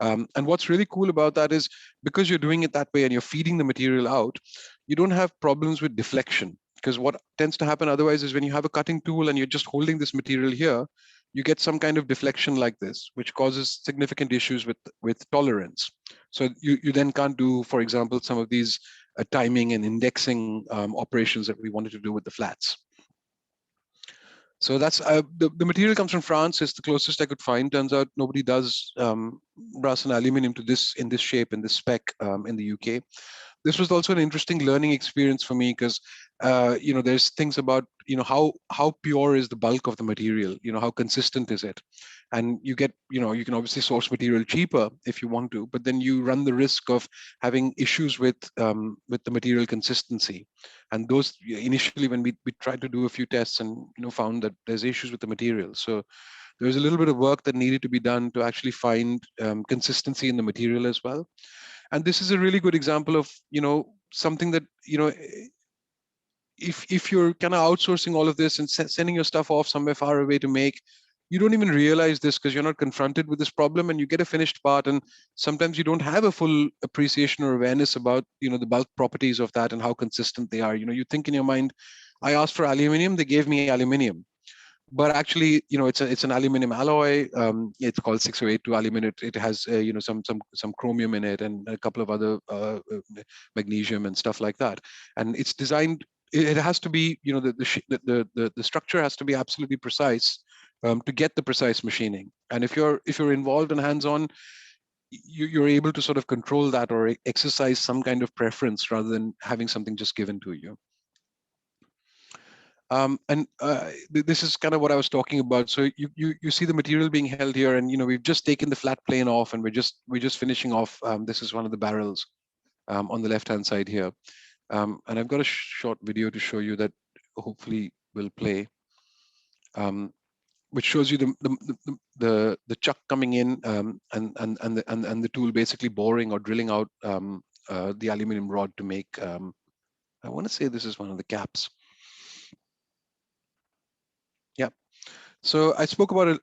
And what's really cool about that is, because you're doing it that way and you're feeding the material out, you don't have problems with deflection. Because what tends to happen otherwise is, when you have a cutting tool and you're just holding this material here, you get some kind of deflection like this, which causes significant issues with tolerance. So you then can't do, for example, some of these timing and indexing operations that we wanted to do with the flats. So that's the material comes from France. It's the closest I could find. Turns out nobody does brass and aluminum to this in this shape, in this spec, in the UK. This was also an interesting learning experience for me, because there's things about how pure is the bulk of the material, how consistent is it. And you get, you can obviously source material cheaper if you want to, but then you run the risk of having issues with the material consistency. And those, initially, when we tried to do a few tests, and found that there's issues with the material. So there was a little bit of work that needed to be done to actually find consistency in the material as well. And this is a really good example of something that if you're kind of outsourcing all of this and sending your stuff off somewhere far away to make, you don't even realize this, because you're not confronted with this problem, and you get a finished part, and sometimes you don't have a full appreciation or awareness about the bulk properties of that and how consistent they are. You think in your mind, I asked for aluminum, they gave me aluminum. But actually, it's an aluminum alloy. It's called 6082 aluminum. It has some chromium in it, and a couple of other magnesium and stuff like that. And it's designed. It has to be, the structure has to be absolutely precise to get the precise machining. And if you're involved and hands-on, you're able to sort of control that, or exercise some kind of preference, rather than having something just given to you. This is kind of what I was talking about. So you see the material being held here, and we've just taken the flat plane off, and we're just finishing off. This is one of the barrels on the left hand side here, and I've got a short video to show you that hopefully will play, which shows you the chuck coming in, and the tool basically boring or drilling out the aluminum rod to make. I want to say this is one of the caps. Yeah. So I spoke about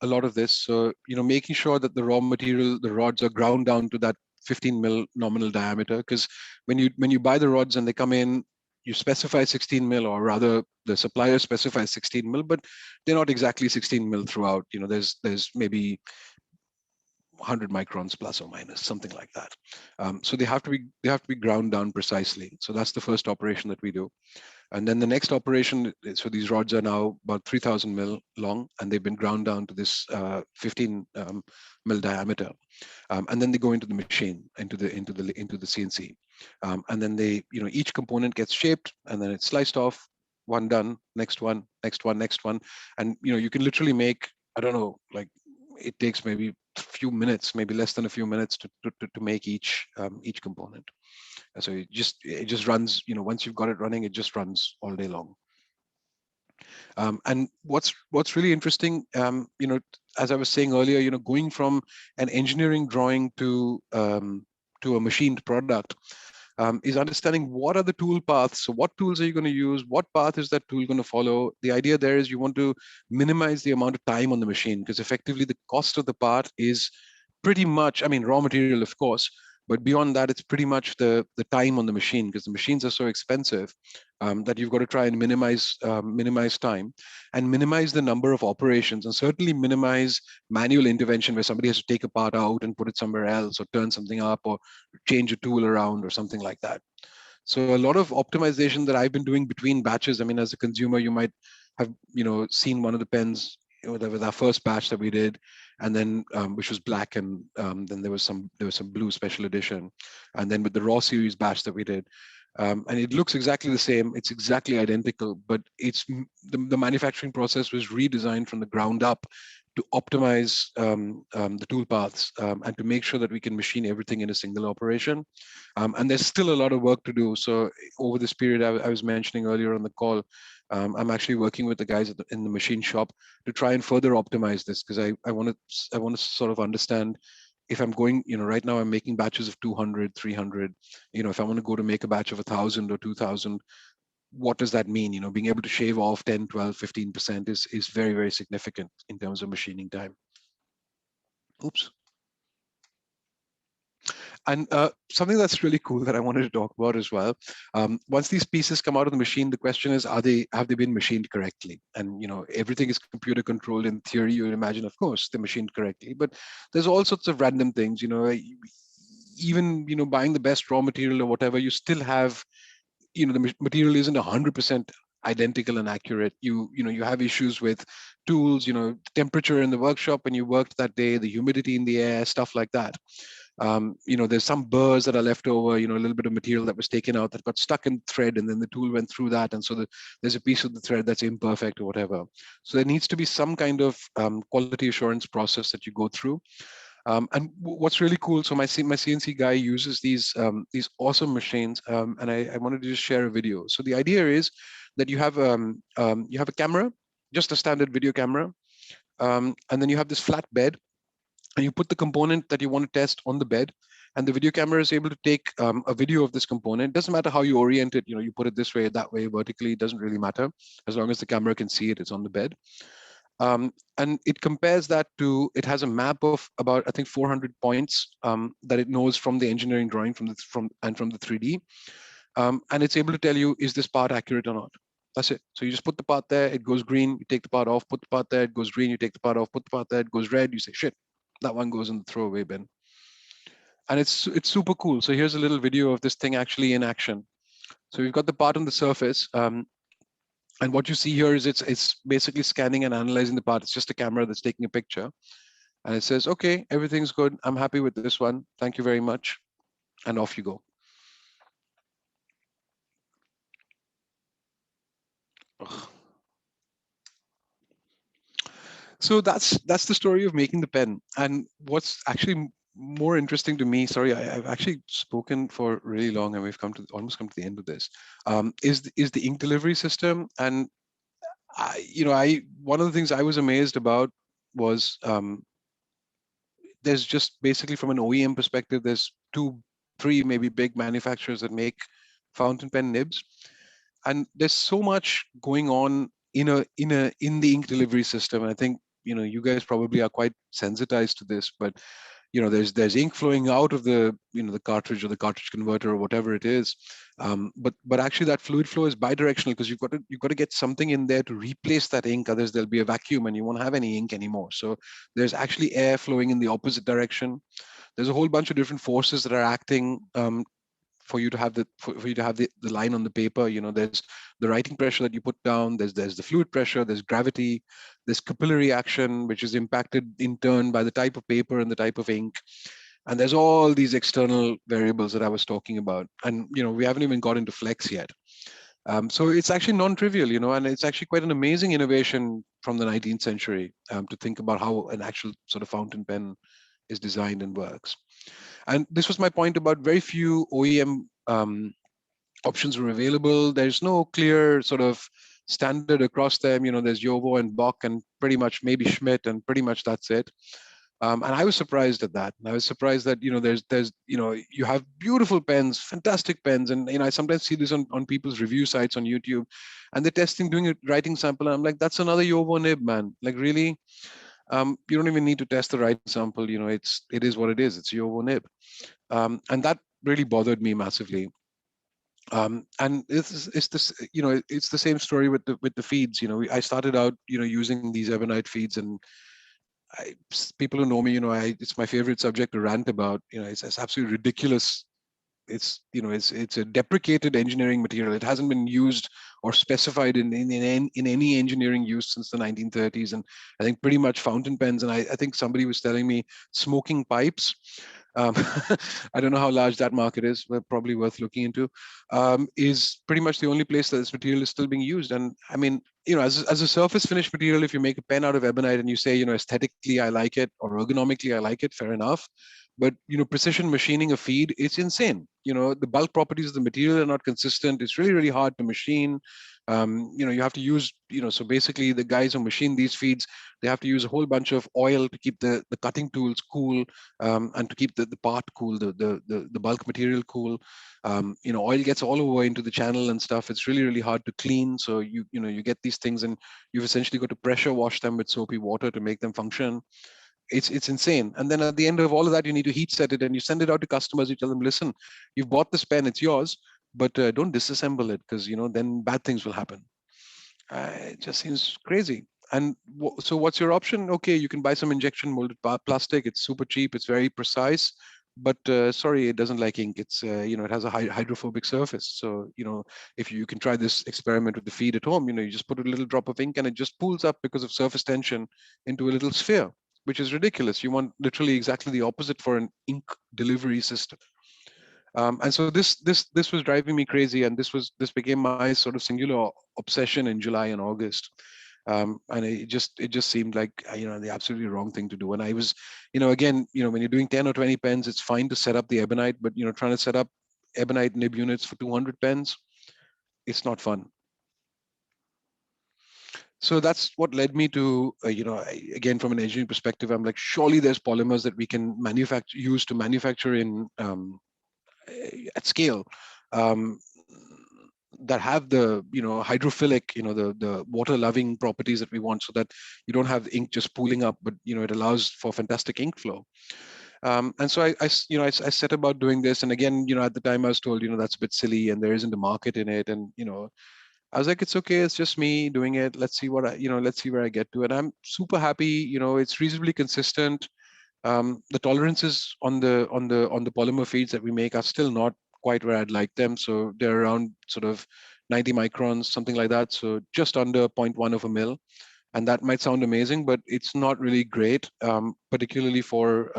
a lot of this. So making sure that the raw material, the rods, are ground down to that 15 mil nominal diameter. Because when you buy the rods and they come in, you specify 16 mil, or rather the supplier specifies 16 mil, but they're not exactly 16 mil throughout. There's maybe 100 microns plus or minus, something like that. So they have to be ground down precisely. So that's the first operation that we do. And then the next operation, so these rods are now about 3,000 mil long, and they've been ground down to this 15 mil diameter. And then they go into the machine, into the CNC. And then each component gets shaped, and then it's sliced off. One done, next one, next one, next one. And you can literally make, I don't know, like, it takes maybe a few minutes, maybe less than a few minutes to make each component. So it just runs, once you've got it running, it just runs all day long. And what's really interesting, as I was saying earlier, going from an engineering drawing to a machined product, is understanding what are the tool paths. So what tools are you going to use? What path is that tool going to follow? The idea there is you want to minimize the amount of time on the machine, because effectively the cost of the part is pretty much, I mean, raw material, of course, but beyond that, it's pretty much the time on the machine, because the machines are so expensive that you've got to try and minimize time, and minimize the number of operations, and certainly minimize manual intervention where somebody has to take a part out and put it somewhere else, or turn something up, or change a tool around, or something like that. So a lot of optimization that I've been doing between batches. I mean, as a consumer, you might have seen one of the pens with our first batch that we did, and then which was black, and then there was some blue special edition, and then with the raw series batch that we did, and it looks exactly the same. It's exactly identical, but it's the manufacturing process was redesigned from the ground up to optimize the tool paths and to make sure that we can machine everything in a single operation. And there's still a lot of work to do. So over this period I was mentioning earlier on the call, I'm actually working with the guys in the machine shop to try and further optimize this, because I want to sort of understand if I'm going, right now I'm making batches of 200, 300. If I want to go to make a batch of 1,000 or 2,000, what does that mean? Being able to shave off 10, 12, 15% is very, very significant in terms of machining time. Oops. And something that's really cool that I wanted to talk about as well. Once these pieces come out of the machine, the question is, have they been machined correctly? And everything is computer controlled. In theory, you would imagine, of course, they're machined correctly. But there's all sorts of random things. Even buying the best raw material or whatever, you still have, the material isn't 100% identical and accurate. You have issues with tools, temperature in the workshop when you worked that day, the humidity in the air, stuff like that. There's some burrs that are left over, a little bit of material that was taken out that got stuck in thread, and then the tool went through that, and so there's a piece of the thread that's imperfect or whatever. So there needs to be some kind of quality assurance process that you go through. And what's really cool, so my CNC guy uses these awesome machines, and I wanted to just share a video. So the idea is that you have a camera, just a standard video camera, and then you have this flat bed, and you put the component that you want to test on the bed, and the video camera is able to take a video of this component. It doesn't matter how you orient it, you put it this way, that way, vertically, it doesn't really matter. As long as the camera can see it, it's on the bed. And it compares that to, it has a map of about, I think, 400 points that it knows from the engineering drawing from the 3D. And it's able to tell you, is this part accurate or not? That's it. So you just put the part there, it goes green, you take the part off, put the part there, it goes green, you take the part off, put the part there, it goes red, you say, shit, that one goes in the throwaway bin. And it's super cool. So here's a little video of this thing actually in action. So we've got the part on the surface. And what you see here is it's basically scanning and analyzing the part. It's just a camera that's taking a picture. And it says, okay, everything's good. I'm happy with this one. Thank you very much. And off you go. Ugh. So that's the story of making the pen. And what's actually more interesting to me, sorry, I've actually spoken for really long, and we've almost come to the end of this, is the ink delivery system. And one of the things I was amazed about was there's just basically, from an OEM perspective, there's 2, 3 maybe big manufacturers that make fountain pen nibs, and there's so much going on in the ink delivery system. And I think you guys probably are quite sensitized to this, but there's ink flowing out of the the cartridge or the cartridge converter or whatever it is, but actually that fluid flow is bidirectional, because you've got to get something in there to replace that ink, otherwise there'll be a vacuum and you won't have any ink anymore. So there's actually air flowing in the opposite direction. There's a whole bunch of different forces that are acting for you to have the line on the paper. There's the writing pressure that you put down, there's the fluid pressure, there's gravity, there's capillary action, which is impacted in turn by the type of paper and the type of ink. And there's all these external variables that I was talking about. And we haven't even got into flex yet. So it's actually non-trivial, and it's actually quite an amazing innovation from the 19th century to think about how an actual sort of fountain pen is designed and works. And this was my point about very few OEM options were available. There's no clear sort of standard across them. There's Jovo and Bock and pretty much maybe Schmidt, and pretty much that's it. And I was surprised at that. And I was surprised that there's you have beautiful pens, fantastic pens, and I sometimes see this on people's review sites on YouTube, and they're testing doing a writing sample, and I'm like, that's another Jovo nib, man. Like, really? You don't even need to test the writing sample. It is what it is. It's Jovo nib, and that really bothered me massively. And it's the same story with the feeds. I started out using these Evernight feeds, and people who know me, it's my favorite subject to rant about. It's absolutely ridiculous. It's a deprecated engineering material. It hasn't been used or specified in any engineering use since the 1930s. And I think pretty much fountain pens, and I think somebody was telling me smoking pipes um, I don't know how large that market is, but probably worth looking into, is pretty much the only place that this material is still being used. And I mean, as a surface finish material, if you make a pen out of ebonite and you say, aesthetically I like it or ergonomically I like it, fair enough. But precision machining a feed, it's insane. The bulk properties of the material are not consistent. It's really, really hard to machine. You have to use, so basically the guys who machine these feeds, they have to use a whole bunch of oil to keep the cutting tools cool, and to keep the part cool, the bulk material cool. Oil gets all over into the channel and stuff. It's really, really hard to clean. So you get these things and you've essentially got to pressure wash them with soapy water to make them function. It's insane. And then at the end of all of that, you need to heat set it and you send it out to customers. You tell them, listen, you've bought this pen, it's yours, but don't disassemble it, because then bad things will happen. It just seems crazy. And so what's your option? Okay, you can buy some injection molded plastic. It's super cheap. It's very precise. But sorry, it doesn't like ink. It's it has a hydrophobic surface. So if you can try this experiment with the feed at home, you just put a little drop of ink and it just pulls up because of surface tension into a little sphere, which is ridiculous. You want literally exactly the opposite for an ink delivery system. And so this was driving me crazy, and this became my sort of singular obsession in July and August. And it just seemed like the absolutely wrong thing to do. And I was, again, when you're doing 10 or 20 pens, it's fine to set up the ebonite, but trying to set up ebonite nib units for 200 pens, it's not fun. So that's what led me to, again, from an engineering perspective, I'm like, surely there's polymers that we can use to manufacture in at scale, um, that have the hydrophilic, the water loving properties that we want, so that you don't have ink just pooling up, but it allows for fantastic ink flow. And so I set about doing this. And again, at the time I was told, that's a bit silly and there isn't a market in it. And I was like, it's okay, it's just me doing it. Let's see let's see where I get to. And I'm super happy. It's reasonably consistent. The tolerances on the polymer feeds that we make are still not quite where I'd like them. So they're around sort of 90 microns, something like that. So just under zero point 0.1 of a mil. And that might sound amazing, but it's not really great, particularly for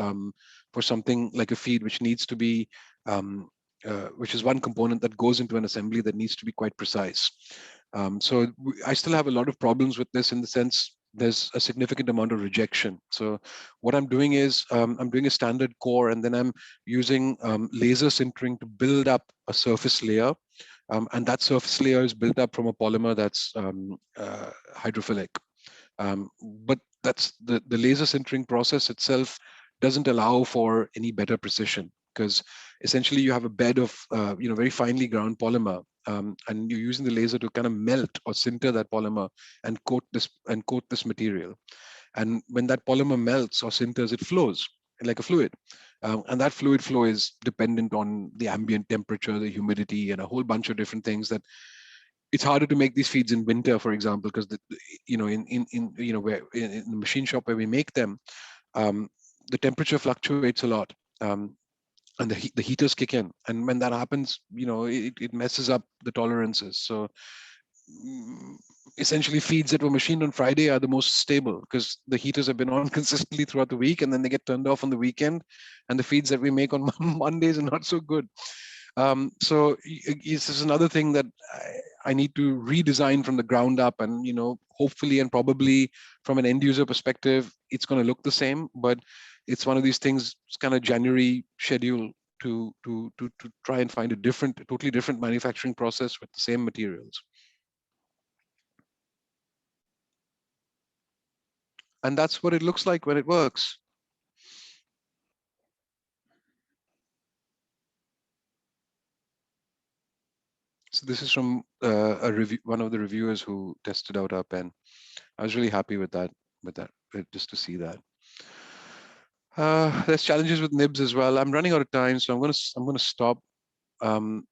something like a feed, which needs to be, which is one component that goes into an assembly that needs to be quite precise. So I still have a lot of problems with this, in the sense there's a significant amount of rejection. So what I'm doing is I'm doing a standard core, and then I'm using laser sintering to build up a surface layer. And that surface layer is built up from a polymer that's hydrophilic. But that's the laser sintering process itself doesn't allow for any better precision, because essentially you have a bed of very finely ground polymer, and you're using the laser to kind of melt or sinter that polymer and coat this material. And when that polymer melts or sinters, it flows like a fluid. And that fluid flow is dependent on the ambient temperature, the humidity, and a whole bunch of different things that it's harder to make these feeds in winter, for example, because where in the machine shop where we make them, the temperature fluctuates a lot, and the heaters kick in, and when that happens, it messes up the tolerances. So mm, essentially, feeds that were machined on Friday are the most stable because the heaters have been on consistently throughout the week, and then they get turned off on the weekend, and the feeds that we make on Mondays are not so good. So this is another thing that I need to redesign from the ground up, and hopefully and probably from an end user perspective, it's going to look the same. But it's one of these things. It's kind of January schedule to try and find a totally different manufacturing process with the same materials. And that's what it looks like when it works. So this is from one of the reviewers who tested out our pen. I was really happy with that, just to see that. There's challenges with nibs as well. I'm running out of time, so I'm gonna stop. Um,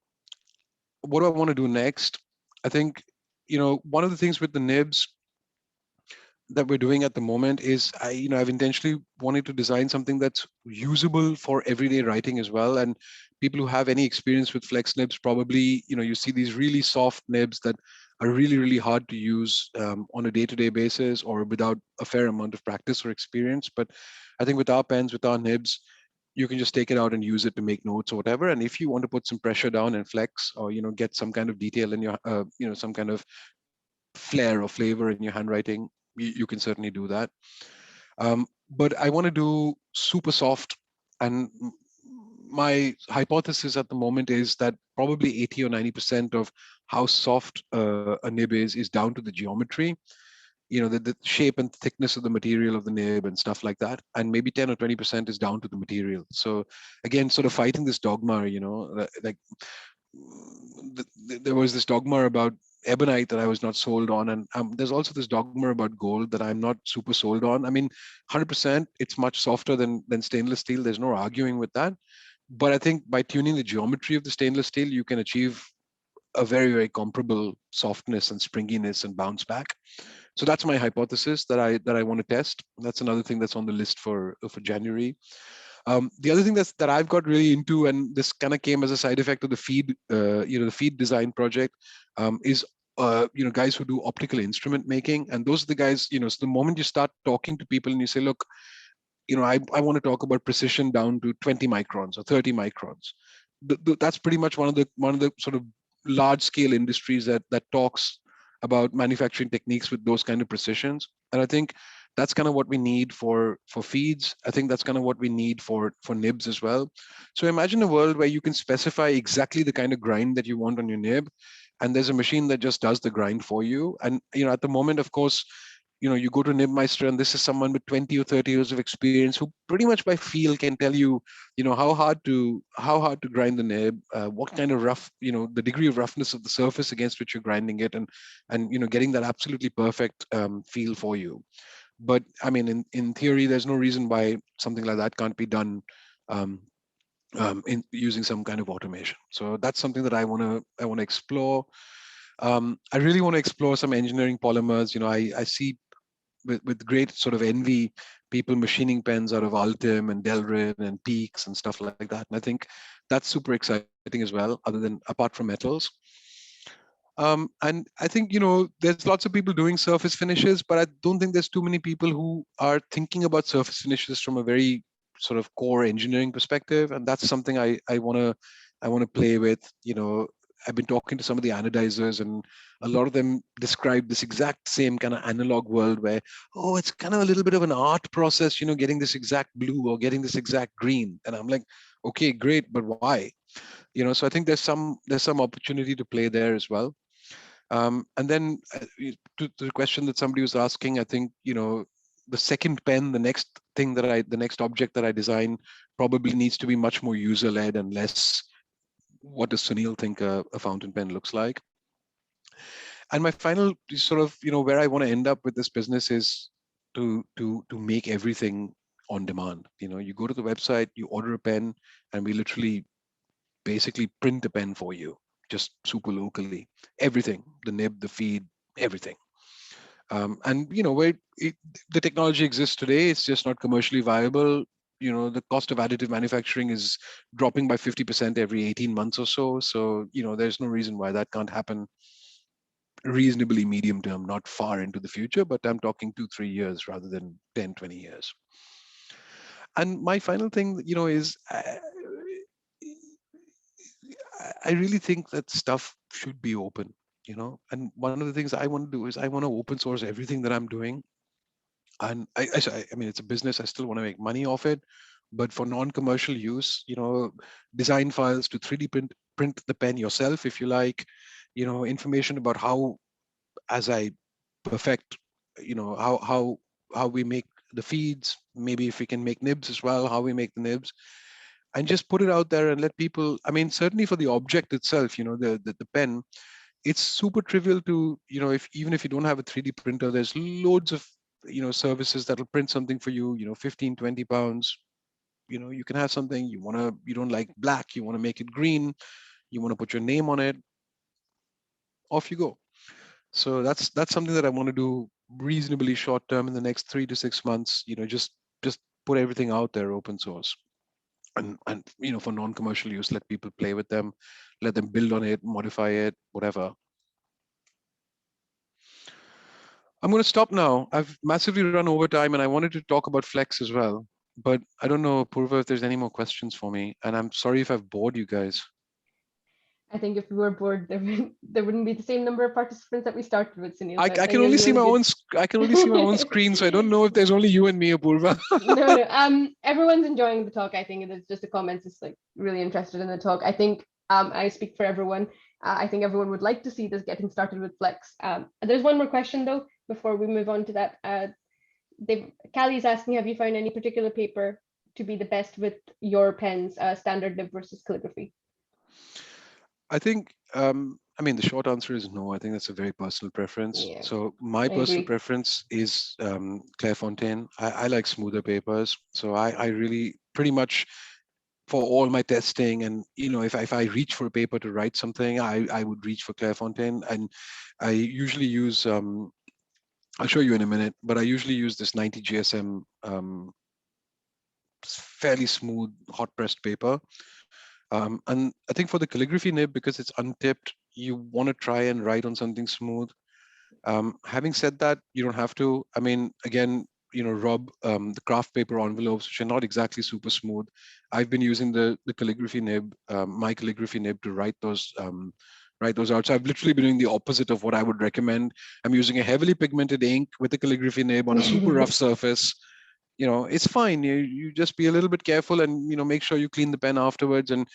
what do I want to do next? I think one of the things with the nibs that we're doing at the moment is I've intentionally wanted to design something that's usable for everyday writing as well. And people who have any experience with flex nibs, probably you see these really soft nibs that are really, really hard to use on a day-to-day basis or without a fair amount of practice or experience. But I think with our pens, with our nibs, you can just take it out and use it to make notes or whatever. And if you want to put some pressure down and flex, or get some kind of detail in your some kind of flair or flavor in your handwriting, you can certainly do that. But I want to do super soft, and my hypothesis at the moment is that probably 80 or 90% of how soft a nib is down to the geometry, the shape and thickness of the material of the nib and stuff like that, and maybe 10 or 20% is down to the material. So again, sort of fighting this dogma, like there was this dogma about ebonite that I was not sold on, and there's also this dogma about gold that I'm not super sold on. I mean, 100%, it's much softer than stainless steel. There's no arguing with that. But I think by tuning the geometry of the stainless steel, you can achieve a very, very comparable softness and springiness and bounce back. So that's my hypothesis that I want to test. That's another thing that's on the list for January. The other thing that I've got really into, and this kind of came as a side effect of the feed, the feed design project, is guys who do optical instrument making, and those are the guys. So the moment you start talking to people and you say, look, I want to talk about precision down to 20 microns or 30 microns. That's pretty much one of the sort of large scale industries that talks about manufacturing techniques with those kind of precisions. And I think that's kind of what we need for feeds. I think that's kind of what we need for nibs as well. So imagine a world where you can specify exactly the kind of grind that you want on your nib, and there's a machine that just does the grind for you. And at the moment, of course, you go to Nibmeister, and this is someone with 20 or 30 years of experience who pretty much by feel can tell you, how hard to grind the nib, what kind of rough, the degree of roughness of the surface against which you're grinding it, and getting that absolutely perfect feel for you. But I mean, in theory, there's no reason why something like that can't be done um, in using some kind of automation. So that's something that I want to explore. I really want to explore some engineering polymers. I see with great sort of envy people machining pens out of Altim and Delrin and Peaks and stuff like that. And I think that's super exciting as well, apart from metals. And I think, there's lots of people doing surface finishes, but I don't think there's too many people who are thinking about surface finishes from a very sort of core engineering perspective. And that's something I want to play with. I've been talking to some of the anodizers, and a lot of them describe this exact same kind of analog world where, oh, it's kind of a little bit of an art process, getting this exact blue or getting this exact green. And I'm like, okay, great, but why? So I think there's some opportunity to play there as well. And then to the question that somebody was asking, I think, the second pen, the next object that I design probably needs to be much more user-led and less, what does Sunil think a fountain pen looks like? And my final sort of, where I want to end up with this business is to make everything on demand. You go to the website, you order a pen, and we literally basically print a pen for you, just super locally. Everything, the nib, the feed, everything. And where the technology exists today, it's just not commercially viable. The cost of additive manufacturing is dropping by 50% every 18 months or so. So there's no reason why that can't happen reasonably medium term, not far into the future, but I'm talking 2-3 years rather than 10, 20 years. And my final thing, is I really think that stuff should be open, and one of the things I want to do is I want to open source everything that I'm doing. And I mean, it's a business. I still want to make money off it, but for non-commercial use, design files to 3D print the pen yourself if you like, information about how, as I perfect, how we make the feeds, maybe if we can make nibs as well, how we make the nibs, and just put it out there and let people. I mean, certainly for the object itself, the pen, it's super trivial to, if even if you don't have a 3D printer, there's loads of services that'll print something for you, 15, 20 pounds. You can have something you don't like black, you want to make it green, you want to put your name on it, off you go. So that's something that I want to do reasonably short term in the next 3 to 6 months. Just put everything out there open source, and for non-commercial use, let people play with them, let them build on it, modify it, whatever. I'm going to stop now. I've massively run over time, and I wanted to talk about Flex as well. But I don't know, Purva, if there's any more questions for me. And I'm sorry if I've bored you guys. I think if we were bored, there wouldn't be the same number of participants that we started with, Sunil. So I I think can it only was see really my good. own I can only see my own screen, so I don't know if there's only you and me, Apurva. No, no. Everyone's enjoying the talk. I think it's just the comments is like really interested in the talk. I think I speak for everyone. I think everyone would like to see this getting started with Flex. There's one more question though before we move on to that. Callie's asking, have you found any particular paper to be the best with your pens, standard nib versus calligraphy? I think, I mean, the short answer is no. I think that's a very personal preference. Yeah, So my I personal agree. preference is Clairefontaine. I like smoother papers. So I really pretty much for all my testing, and if I reach for a paper to write something, I would reach for Clairefontaine. And I usually use I'll show you in a minute, but I usually use this 90 GSM fairly smooth hot pressed paper. And I think for the calligraphy nib, because it's untipped, you want to try and write on something smooth. Having said that, you don't have to. I mean, again, Rob, the craft paper envelopes, which are not exactly super smooth. I've been using the calligraphy nib, my calligraphy nib, to write those out. So I've literally been doing the opposite of what I would recommend. I'm using a heavily pigmented ink with a calligraphy nib on a super rough surface. It's fine. You just be a little bit careful, and make sure you clean the pen afterwards, and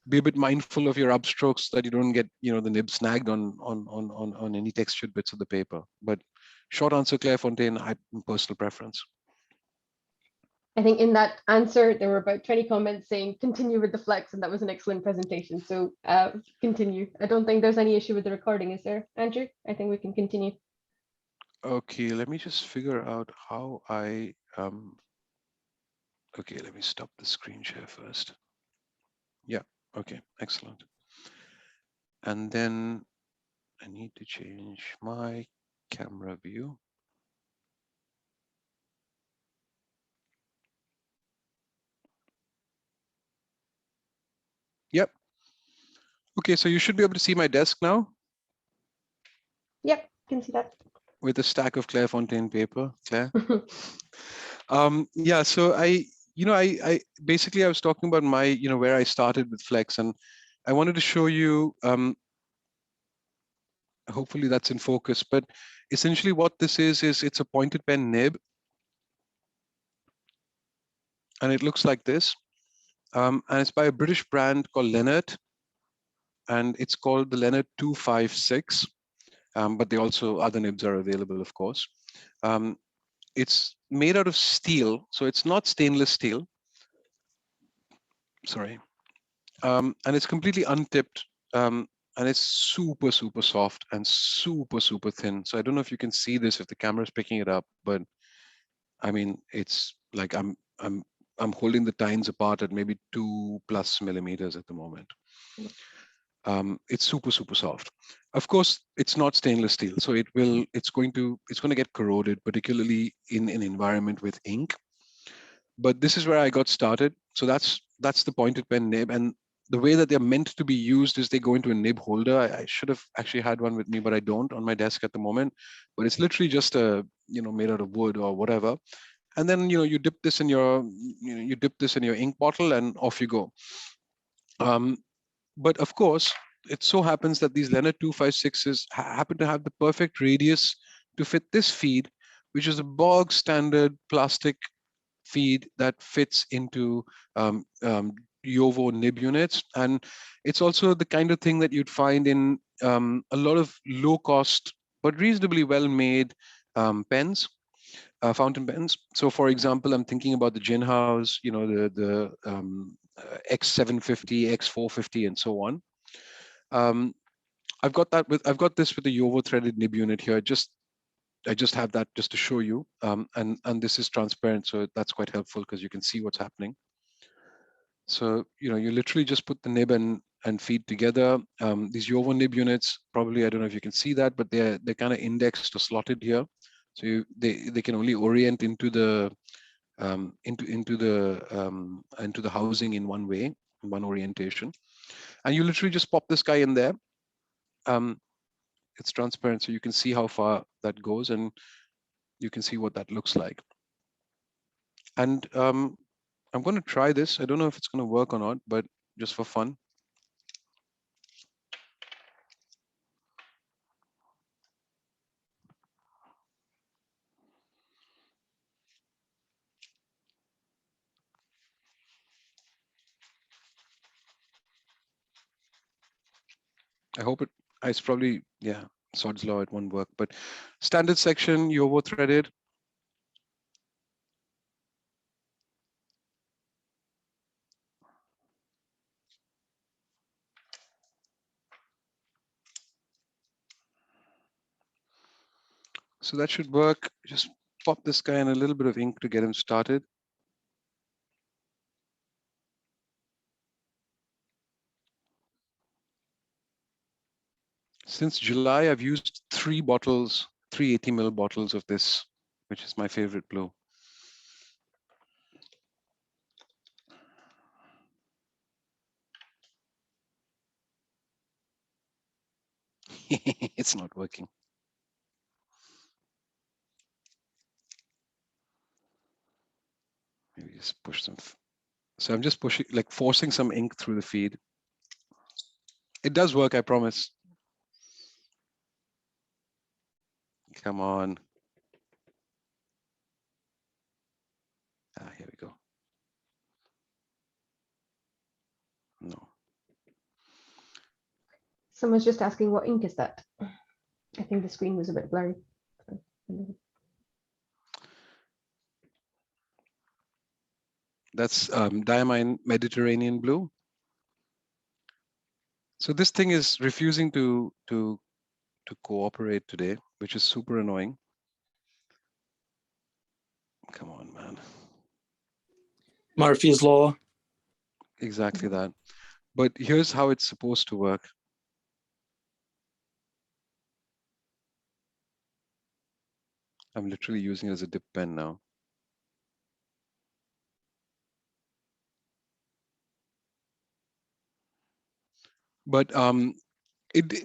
be a bit mindful of your upstrokes, so that you don't get the nib snagged on any textured bits of the paper. But short answer, Clairefontaine, personal preference. I think in that answer, there were about 20 comments saying continue with the flex, and that was an excellent presentation. So continue. I don't think there's any issue with the recording, is there, Andrew? I think we can continue. Okay, let me just figure out how I okay, let me stop the screen share first. Yeah, okay, excellent. And then I need to change my camera view. Yep. Okay, so you should be able to see my desk now Yep, can see that. with a stack of Clairefontaine paper. Claire. Yeah, so I basically I was talking about my, where I started with Flex, and I wanted to show you, hopefully that's in focus, but essentially what this is it's a pointed pen nib, and it looks like this. And it's by a British brand called Leonard, and it's called the Leonard 256. But they also, other nibs are available, of course. Um, it's made out of steel, so it's not stainless steel. Sorry. And it's completely untipped. And it's super, super soft and super, super thin. So I don't know if you can see this if the camera is picking it up, but I mean, it's like I'm holding the tines apart at maybe 2+ millimeters at the moment. It's super, super soft. Of course, it's not stainless steel, so it's going to get corroded, particularly in an environment with ink. But this is where I got started. So that's the pointed pen nib, and the way that they're meant to be used is they go into a nib holder. I should have actually had one with me, but I don't on my desk at the moment. But it's literally just a made out of wood or whatever. And then you dip this in your you dip this in your ink bottle, and off you go. Um, but of course, it so happens that these Leonard 256s happen to have the perfect radius to fit this feed, which is a bog standard plastic feed that fits into Yovo nib units. And it's also the kind of thing that you'd find in a lot of low cost but reasonably well made pens, fountain pens. So for example, I'm thinking about the Gin House, the X750, X450, and so on. Um, I've got this with the Yovo threaded nib unit here. I just have that just to show you. And this is transparent, so that's quite helpful because you can see what's happening. So you literally just put the nib and feed together. These Yovo nib units, probably I don't know if you can see that, but they're kind of indexed or slotted here. So they can only orient into the housing in one way, in one orientation. And you literally just pop this guy in there. Um, it's transparent, so you can see how far that goes, and you can see what that looks like. And I'm going to try this. I don't know if it's going to work or not, but just for fun. I hope it, it's probably, yeah, sod's law, it won't work. But standard section, you over threaded. So that should work. Just pop this guy in a little bit of ink to get him started. Since July, I've used 3 bottles, 380 ml bottles of this, which is my favorite blue. It's not working. Maybe just push some. So I'm just pushing, like forcing some ink through the feed. It does work, I promise. Come on. Ah, here we go. No. Someone's just asking what ink is that? I think the screen was a bit blurry. That's diamine Mediterranean blue. So this thing is refusing to cooperate today, which is super annoying. Come on, man. Murphy's Law. Exactly that. But here's how it's supposed to work. I'm literally using it as a dip pen now. But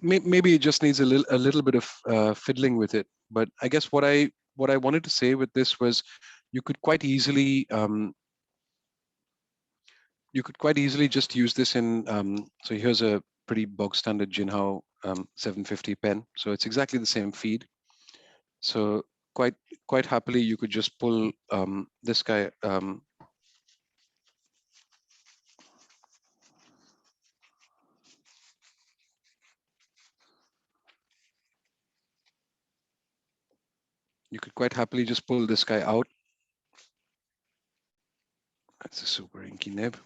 maybe it just needs a little bit of fiddling with it. But I guess what I wanted to say with this was you could quite easily just use this in. So here's a pretty bog standard Jinhao 750 pen. So it's exactly the same feed. So quite happily you could just pull this guy. You could quite happily just pull this guy out. That's a super inky nib.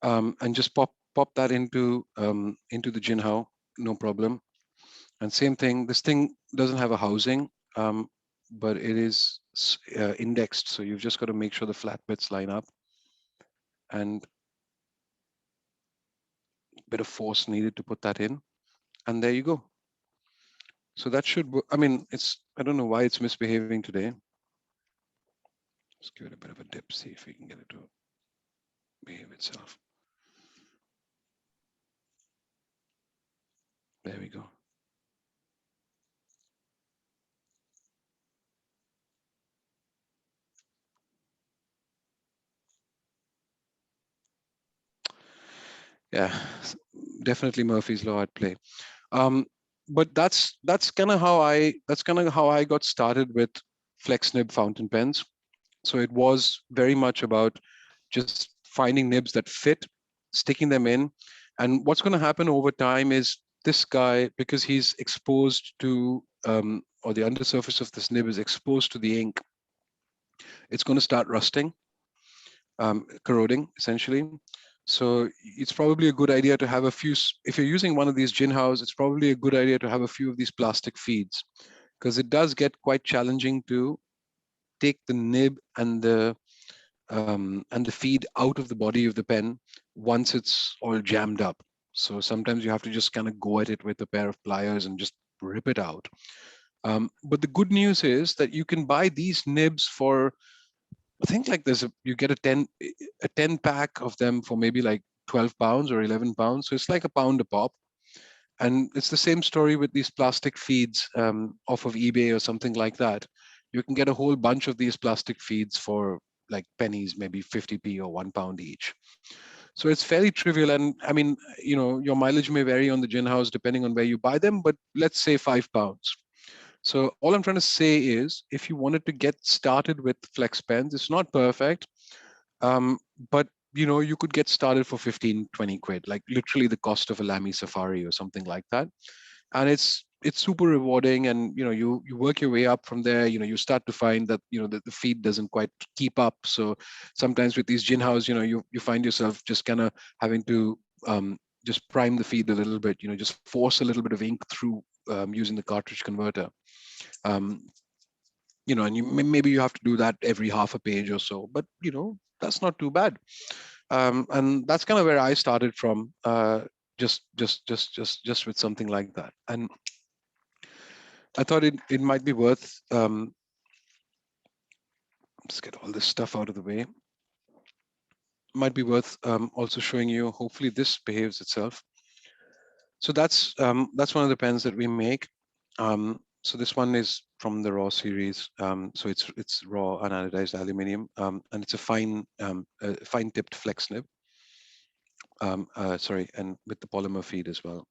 And just pop that into the Jinhao, no problem. And same thing, this thing doesn't have a housing, but it is indexed. So you've just got to make sure the flat bits line up, and a bit of force needed to put that in. And there you go. So that should, I mean, I don't know why it's misbehaving today. Let's give it a bit of a dip, see if we can get it to behave itself. There we go. Yeah, definitely Murphy's Law at play. But that's kind of how I got started with flex nib fountain pens. So it was very much about just finding nibs that fit, sticking them in. And what's going to happen over time is this guy, because he's exposed to, or the undersurface of this nib is exposed to the ink, it's going to start rusting, corroding essentially. So it's probably a good idea to have a few, if you're using one of these Jinhaos, it's probably a good idea to have a few of these plastic feeds, because it does get quite challenging to take the nib and the feed out of the body of the pen once it's all jammed up. So sometimes you have to just kind of go at it with a pair of pliers and just rip it out. But the good news is that you can buy these nibs for, I think like you get a 10 pack of them for maybe like 12 pounds or 11 pounds. So it's like £1 a pop. And it's the same story with these plastic feeds off of eBay or something like that. You can get a whole bunch of these plastic feeds for like pennies, maybe 50p or £1 each. So it's fairly trivial. And I mean, your mileage may vary on the gin house depending on where you buy them, but let's say £5. So all I'm trying to say is, if you wanted to get started with flex pens, it's not perfect, um, but you could get started for 15, 20 quid, like literally the cost of a Lamy Safari or something like that. And it's super rewarding. And you work your way up from there. You start to find that that the feed doesn't quite keep up. So sometimes with these gin house, you find yourself just kind of having to just prime the feed a little bit, just force a little bit of ink through using the cartridge converter. um, and maybe you have to do that every half a page or so, but that's not too bad. And that's kind of where I started from, just with something like that. And I thought it might be worth, let's get all this stuff out of the way, might be worth also showing you. Hopefully this behaves itself. So that's one of the pens that we make. So this one is from the raw series. So it's raw unanodized aluminum, and it's a fine tipped flex nib. Sorry, and with the polymer feed as well.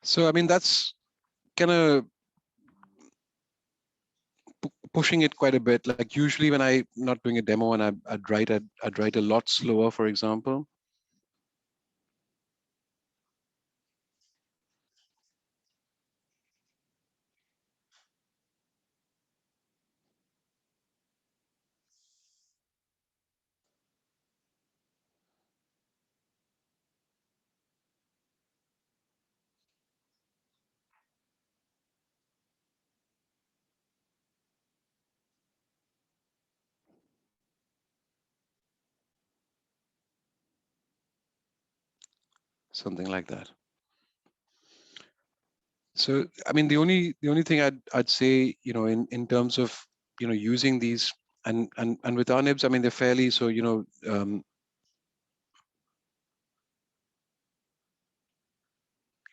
So I mean that's kind of pushing it quite a bit. Like usually when I not doing a demo and I'd write a lot slower, for example. Something like that. So I mean the only thing I'd say, in terms of using these, and with our nibs, I mean they're fairly, so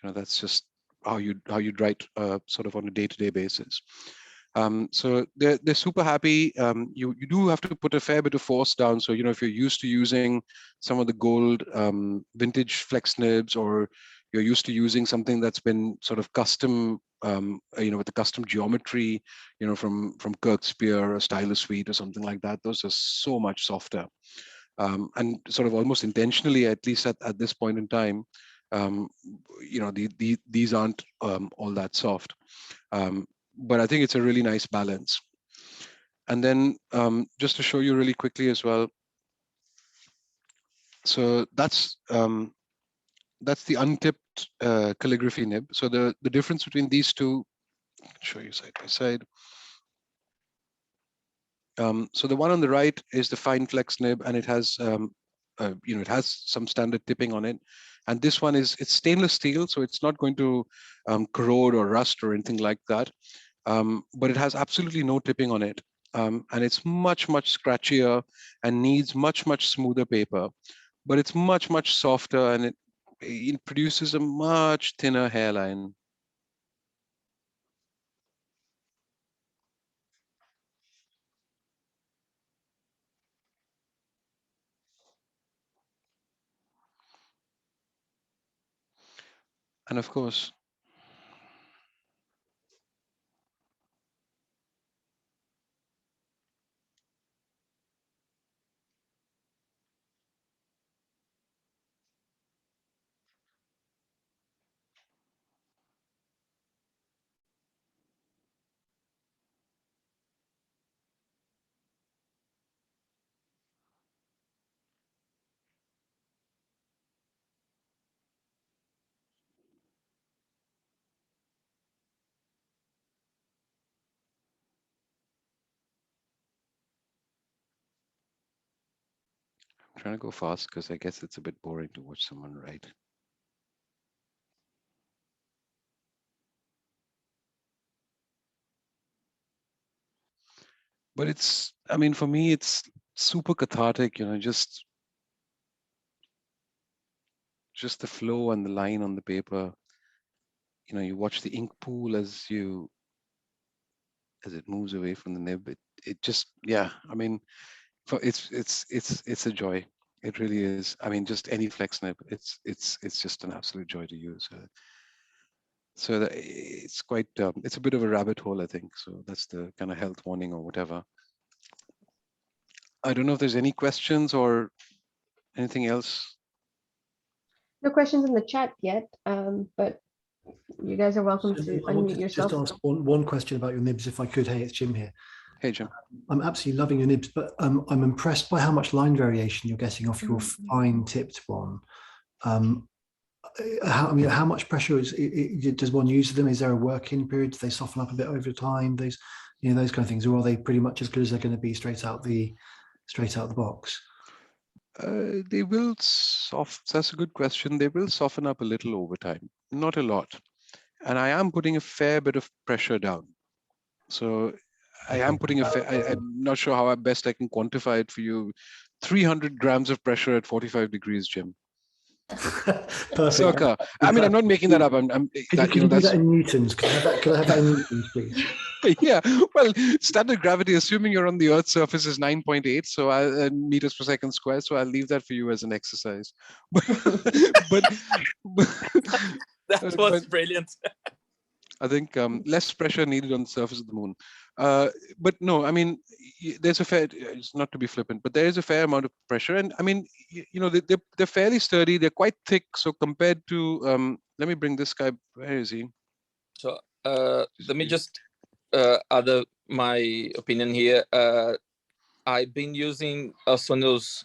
that's just how you'd write sort of on a day-to-day basis. So they're super happy. You do have to put a fair bit of force down. So if you're used to using some of the gold vintage flex nibs, or you're used to using something that's been sort of custom, with the custom geometry, from Kirk Spear or Stylus Suite or something like that, those are so much softer. And sort of almost intentionally, at least at this point in time, um, these aren't all that soft. Um, but I think it's a really nice balance. And then just to show you really quickly as well, so that's the untipped calligraphy nib. So the difference between these two, I can show you side by side. So the one on the right is the fine flex nib, and it has it has some standard tipping on it. And this one it's stainless steel, so it's not going to corrode or rust or anything like that. But it has absolutely no tipping on it. And it's much, much scratchier and needs much, much smoother paper. But it's much, much softer, and it produces a much thinner hairline. And of course, trying to go fast because I guess it's a bit boring to watch someone write. But it's, I mean, for me, it's super cathartic, just the flow and the line on the paper. You watch the ink pool as it moves away from the nib. It just, yeah, I mean, it's a joy. It really is. I mean, just any flex nib, it's just an absolute joy to use. So it's quite, it's a bit of a rabbit hole, I think. So that's the kind of health warning or whatever. I don't know if there's any questions or anything else. No questions in the chat yet, but you guys are welcome to I wanted unmute to yourself. just ask one question about your nibs, if I could. Hey, it's Jim here. Hey, Jim. I'm absolutely loving your nibs, but I'm impressed by how much line variation you're getting off your fine tipped one. How much pressure does one use them? Is there a working period? Do they soften up a bit over time? Those kind of things, or are they pretty much as good as they're going to be straight out the box? They will that's a good question. They will soften up a little over time, not a lot. And I am putting a fair bit of pressure down. So I am putting I'm not sure how best I can quantify it for you. 300 grams of pressure at 45 degrees, Jim. Perfect. Circa. I mean, I'm not making that up. Can you do that in newtons? Could I have that in newtons, please? Yeah. Well, standard gravity, assuming you're on the Earth's surface, is 9.8 meters per second square. So I'll leave that for you as an exercise. but that was brilliant. I think less pressure needed on the surface of the moon. But no, I mean, there's a fair, it's not to be flippant, but there is a fair amount of pressure. And I mean, they're fairly sturdy. They're quite thick. So compared to, let me bring this guy, where is he? So let me just add my opinion here. I've been using Sono's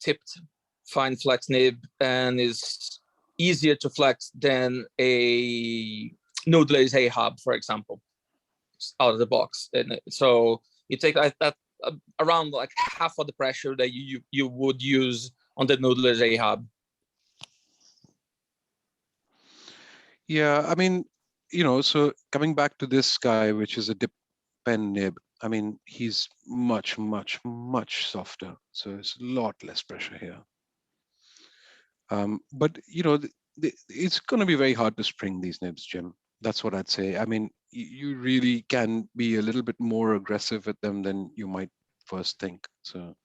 tipped fine flex nib, and is easier to flex than a nodeless A hub, for example, out of the box. And so you take that around like half of the pressure that you would use on the nodeless A hub. Yeah, I mean, so coming back to this guy, which is a dip pen nib, I mean, he's much, much, much softer. So it's a lot less pressure here. But it's going to be very hard to spring these nibs, Jim. That's what I'd say. I mean, you really can be a little bit more aggressive with them than you might first think. So,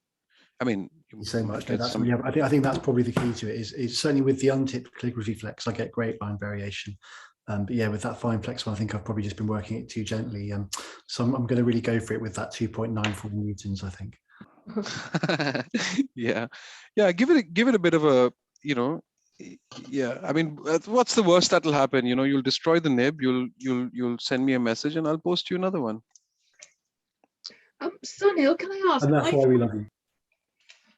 I mean, so much. No, I think that's probably the key to it. Is certainly with the untipped calligraphy flex, I get great line variation. But yeah, with that fine flex one, I think I've probably just been working it too gently. So I'm going to really go for it with that 2.94 newtons, I think. Yeah, give it a bit of a, yeah, I mean, what's the worst that'll happen? You'll destroy the nib, you'll send me a message and I'll post you another one. Sunil, can I ask? And that's why we love you.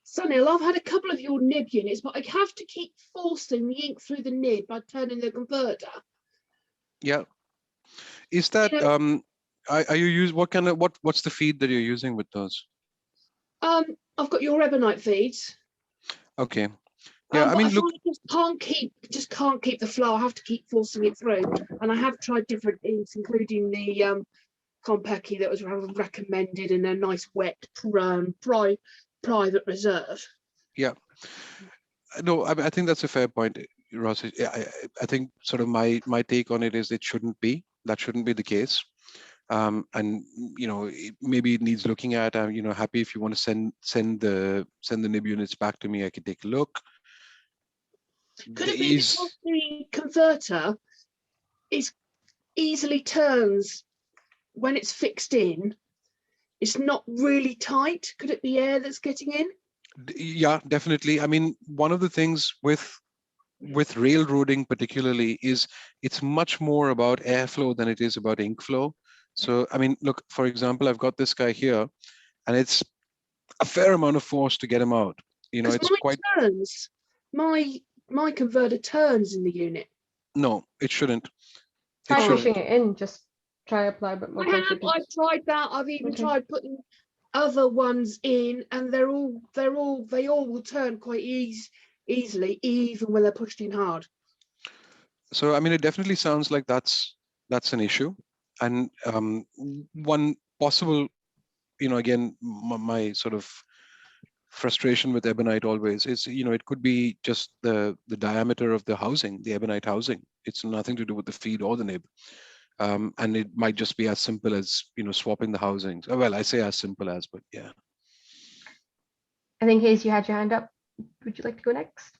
Sunil, I've had a couple of your nib units, but I have to keep forcing the ink through the nib by turning the converter. Yeah. Is that, are you what's the feed that you're using with those? I've got your ebonite feeds. Okay. Yeah, I mean, look, I just can't keep the flow. I have to keep forcing it through, and I have tried different inks, including the Compeki that was recommended in a nice wet private reserve. Yeah. No, I think that's a fair point, Ross. I think sort of my take on it is that shouldn't be the case. And maybe it needs looking at. Happy if you want to send the nib units back to me, I could take a look. Could it be because the converter easily turns when it's fixed in? It's not really tight. Could it be air that's getting in? Yeah, definitely. I mean, one of the things with railroading particularly is it's much more about airflow than it is about ink flow. So, I mean, look, for example, I've got this guy here, and it's a fair amount of force to get him out. It's quite turns. My converter turns in the unit. No, it shouldn't. Try pushing it in. Just try apply a bit more pressure. I've tried that. I've even tried putting other ones in, and they all will turn quite easily, even when they're pushed in hard. So I mean, it definitely sounds like that's an issue, and one possible, again, my sort of frustration with ebonite always is, it could be just the diameter of the housing, the ebonite housing. It's nothing to do with the feed or the nib. And it might just be as simple as, swapping the housings. Oh, well, I say as simple as, but yeah. I think, Hayes, you had your hand up. Would you like to go next?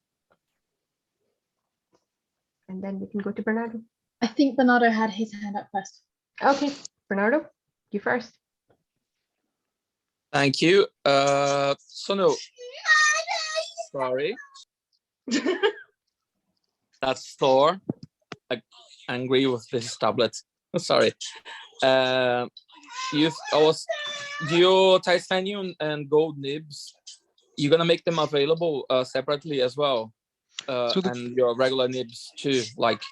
And then we can go to Bernardo. I think Bernardo had his hand up first. Okay, Bernardo, you first. Thank you. So no, sorry. That's Thor. Angry with this tablet. Sorry. Your titanium and gold nibs, you're gonna make them available separately as well, and your regular nibs too. Like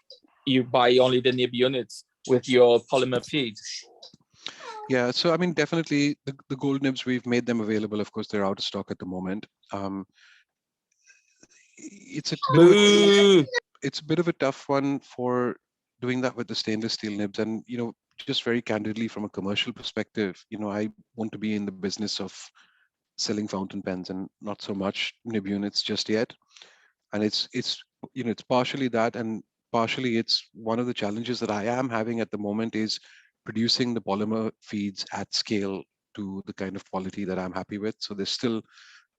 you buy only the nib units with your polymer feed. Yeah, so I mean, definitely the gold nibs, we've made them available. Of course, they're out of stock at the moment. It's a bit of a tough one for doing that with the stainless steel nibs. And, just very candidly, from a commercial perspective, I want to be in the business of selling fountain pens and not so much nib units just yet. And it's partially that, and partially it's one of the challenges that I am having at the moment is producing the polymer feeds at scale to the kind of quality that I'm happy with. So there's still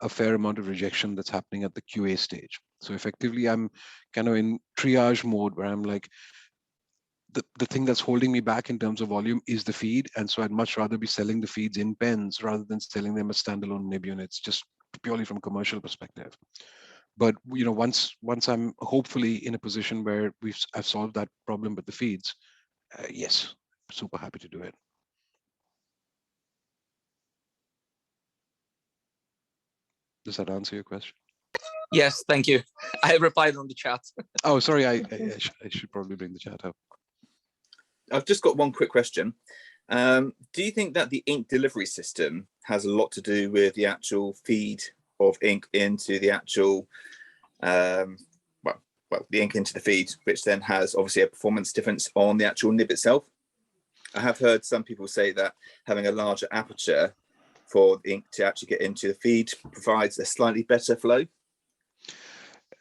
a fair amount of rejection that's happening at the QA stage. So effectively, I'm kind of in triage mode where I'm like, the thing that's holding me back in terms of volume is the feed. And so I'd much rather be selling the feeds in pens rather than selling them as standalone nib units, just purely from a commercial perspective. But once I'm hopefully in a position where I've solved that problem with the feeds, yes, super happy to do it. Does that answer your question? Yes, thank you. I replied on the chat. Oh, sorry, I should probably bring the chat up. I've just got one quick question. Do you think that the ink delivery system has a lot to do with the actual feed of ink into the actual, the ink into the feed, which then has obviously a performance difference on the actual nib itself? I have heard some people say that having a larger aperture for the ink to actually get into the feed provides a slightly better flow.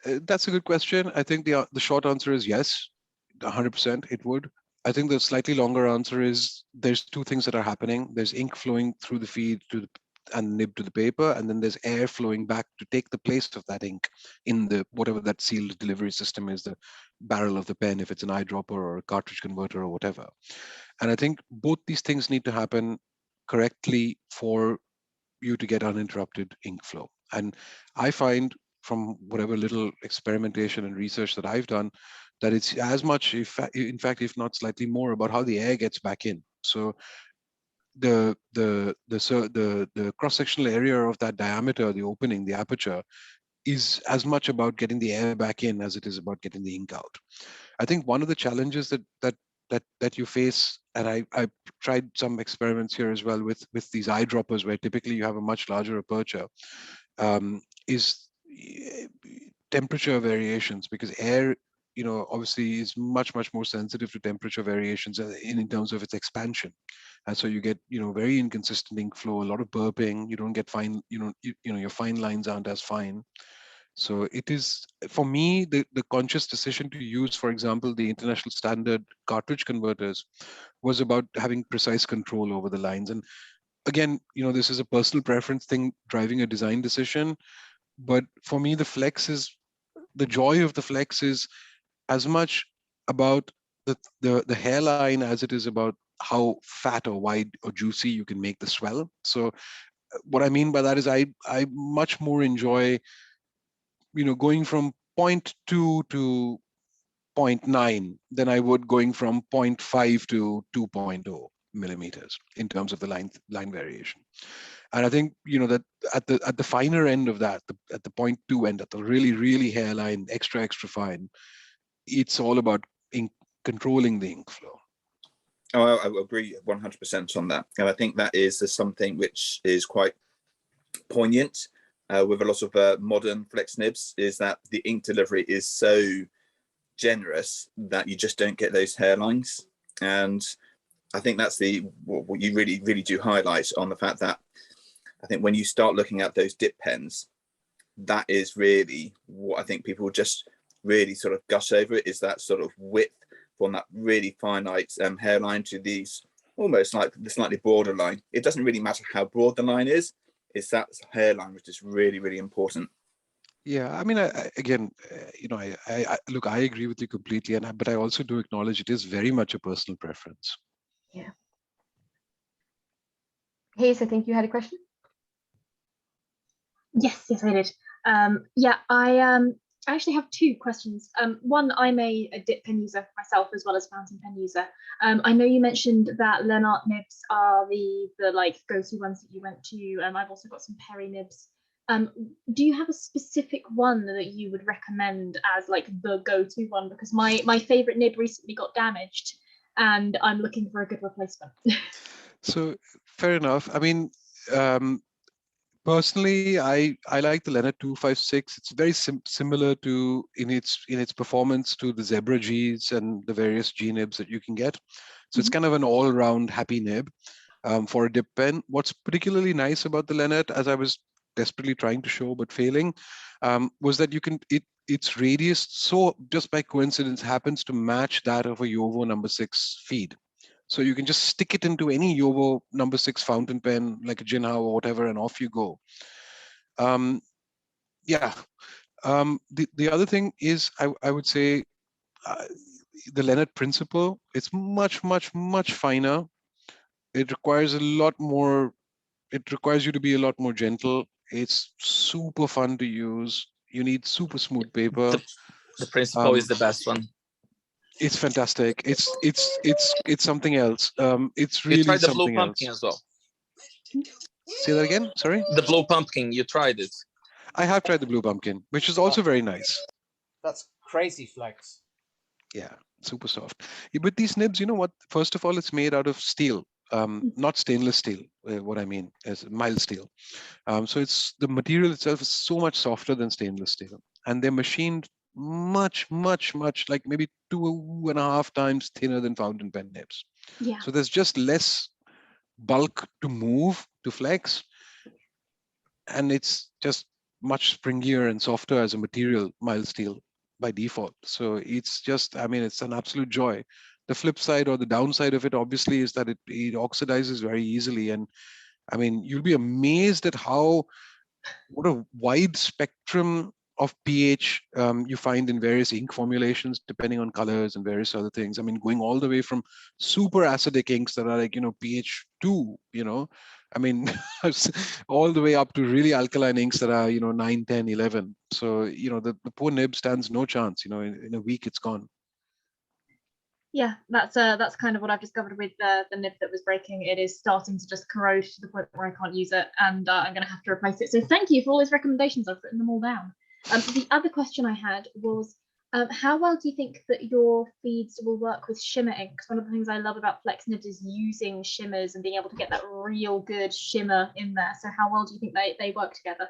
That's a good question. I think the short answer is yes, 100% it would. I think the slightly longer answer is there's two things that are happening. There's ink flowing through the feed and nib to the paper, and then there's air flowing back to take the place of that ink in the whatever that sealed delivery system is, the barrel of the pen, if it's an eyedropper or a cartridge converter or whatever. And I think both these things need to happen correctly for you to get uninterrupted ink flow. And I find from whatever little experimentation and research that I've done, that it's as much, in fact, if not slightly more, about how the air gets back in. So the cross-sectional area of that diameter, the opening, the aperture, is as much about getting the air back in as it is about getting the ink out. I think one of the challenges that you face, and I tried some experiments here as well with these eyedroppers, where typically you have a much larger aperture, is temperature variations, because air, obviously is much more sensitive to temperature variations in terms of its expansion. And so you get, very inconsistent ink flow, a lot of burping. You don't get fine, your fine lines aren't as fine. So it is, for me, the conscious decision to use, for example, the international standard cartridge converters was about having precise control over the lines. And again, this is a personal preference thing driving a design decision. But for me, the joy of the flex is as much about the hairline as it is about how fat or wide or juicy you can make the swell. So what I mean by that is I much more enjoy, going from 0.2 to 0.9 than I would going from 0.5 to 2.0 millimeters in terms of the line variation. And I think, that at the finer end of that, at the 0.2 end, at the really hairline, extra fine, it's all about controlling the ink flow. Oh, I agree 100% on that. And I think that is something which is quite poignant with a lot of modern flex nibs, is that the ink delivery is so generous that you just don't get those hairlines. And I think that's what you really do highlight on the fact that I think when you start looking at those dip pens, that is really what I think people just really sort of gush over it, is that sort of width from that really finite hairline to these almost like the slightly broader line. It doesn't really matter how broad the line is, it's that hairline which is really important. Yeah, I mean, again, look, I agree with you completely, but I also do acknowledge it is very much a personal preference. Yeah. Hayes, I think you had a question. Yes, I did. Yeah, I actually have two questions. One, I'm a dip pen user myself as well as fountain pen user. I know you mentioned that Lenart nibs are the like go-to ones that you went to. I've also got some Perry nibs. Do you have a specific one that you would recommend as like the go-to one? Because my favorite nib recently got damaged and I'm looking for a good replacement. So fair enough. I mean, personally, I like the Lenart 256. It's very similar to in its performance to the Zebra Gs and the various G nibs that you can get. So it's kind of an all-round happy nib for a dip pen. What's particularly nice about the Lenart, as I was desperately trying to show but failing, was that you can its radius, so just by coincidence, happens to match that of a Yovo number 6 feed. So you can just stick it into any Yovo number 6 fountain pen, like a Jinhao or whatever, and off you go. Yeah. The other thing is, I would say the Lenart principle. It's much finer. It requires a lot more. It requires you to be a lot more gentle. It's super fun to use. You need super smooth paper. The principle is the best one. It's fantastic. It's something else. It's You really tried the blue something pumpkin else. as well. Say that again. Sorry. The blue pumpkin. You tried it. I have tried the blue pumpkin, which is also very nice. That's crazy flex. Yeah, super soft. With these nibs, you know what? First of all, it's made out of steel, not stainless steel. What I mean is mild steel. So it's the material itself is so much softer than stainless steel, and they're machined much like maybe 2.5 times thinner than fountain pen nibs. Yeah. So there's just less bulk to move to flex, and it's just much springier and softer as a material, mild steel by default. So it's just, I mean, it's an absolute joy. The flip side or the downside of it obviously is that it oxidizes very easily. And I mean, you'll be amazed at what a wide spectrum of pH you find in various ink formulations, depending on colors and various other things. I mean, going all the way from super acidic inks that are like, pH 2, I mean, all the way up to really alkaline inks that are, 9, 10, 11. So, the poor nib stands no chance, in a week it's gone. Yeah, that's kind of what I've discovered with the nib that was breaking. It is starting to just corrode to the point where I can't use it, and I'm going to have to replace it. So thank you for all those recommendations. I've written them all down. The other question I had was, how well do you think that your feeds will work with shimmer ink? Because one of the things I love about Flex nibs is using shimmers and being able to get that real good shimmer in there. So how well do you think they work together?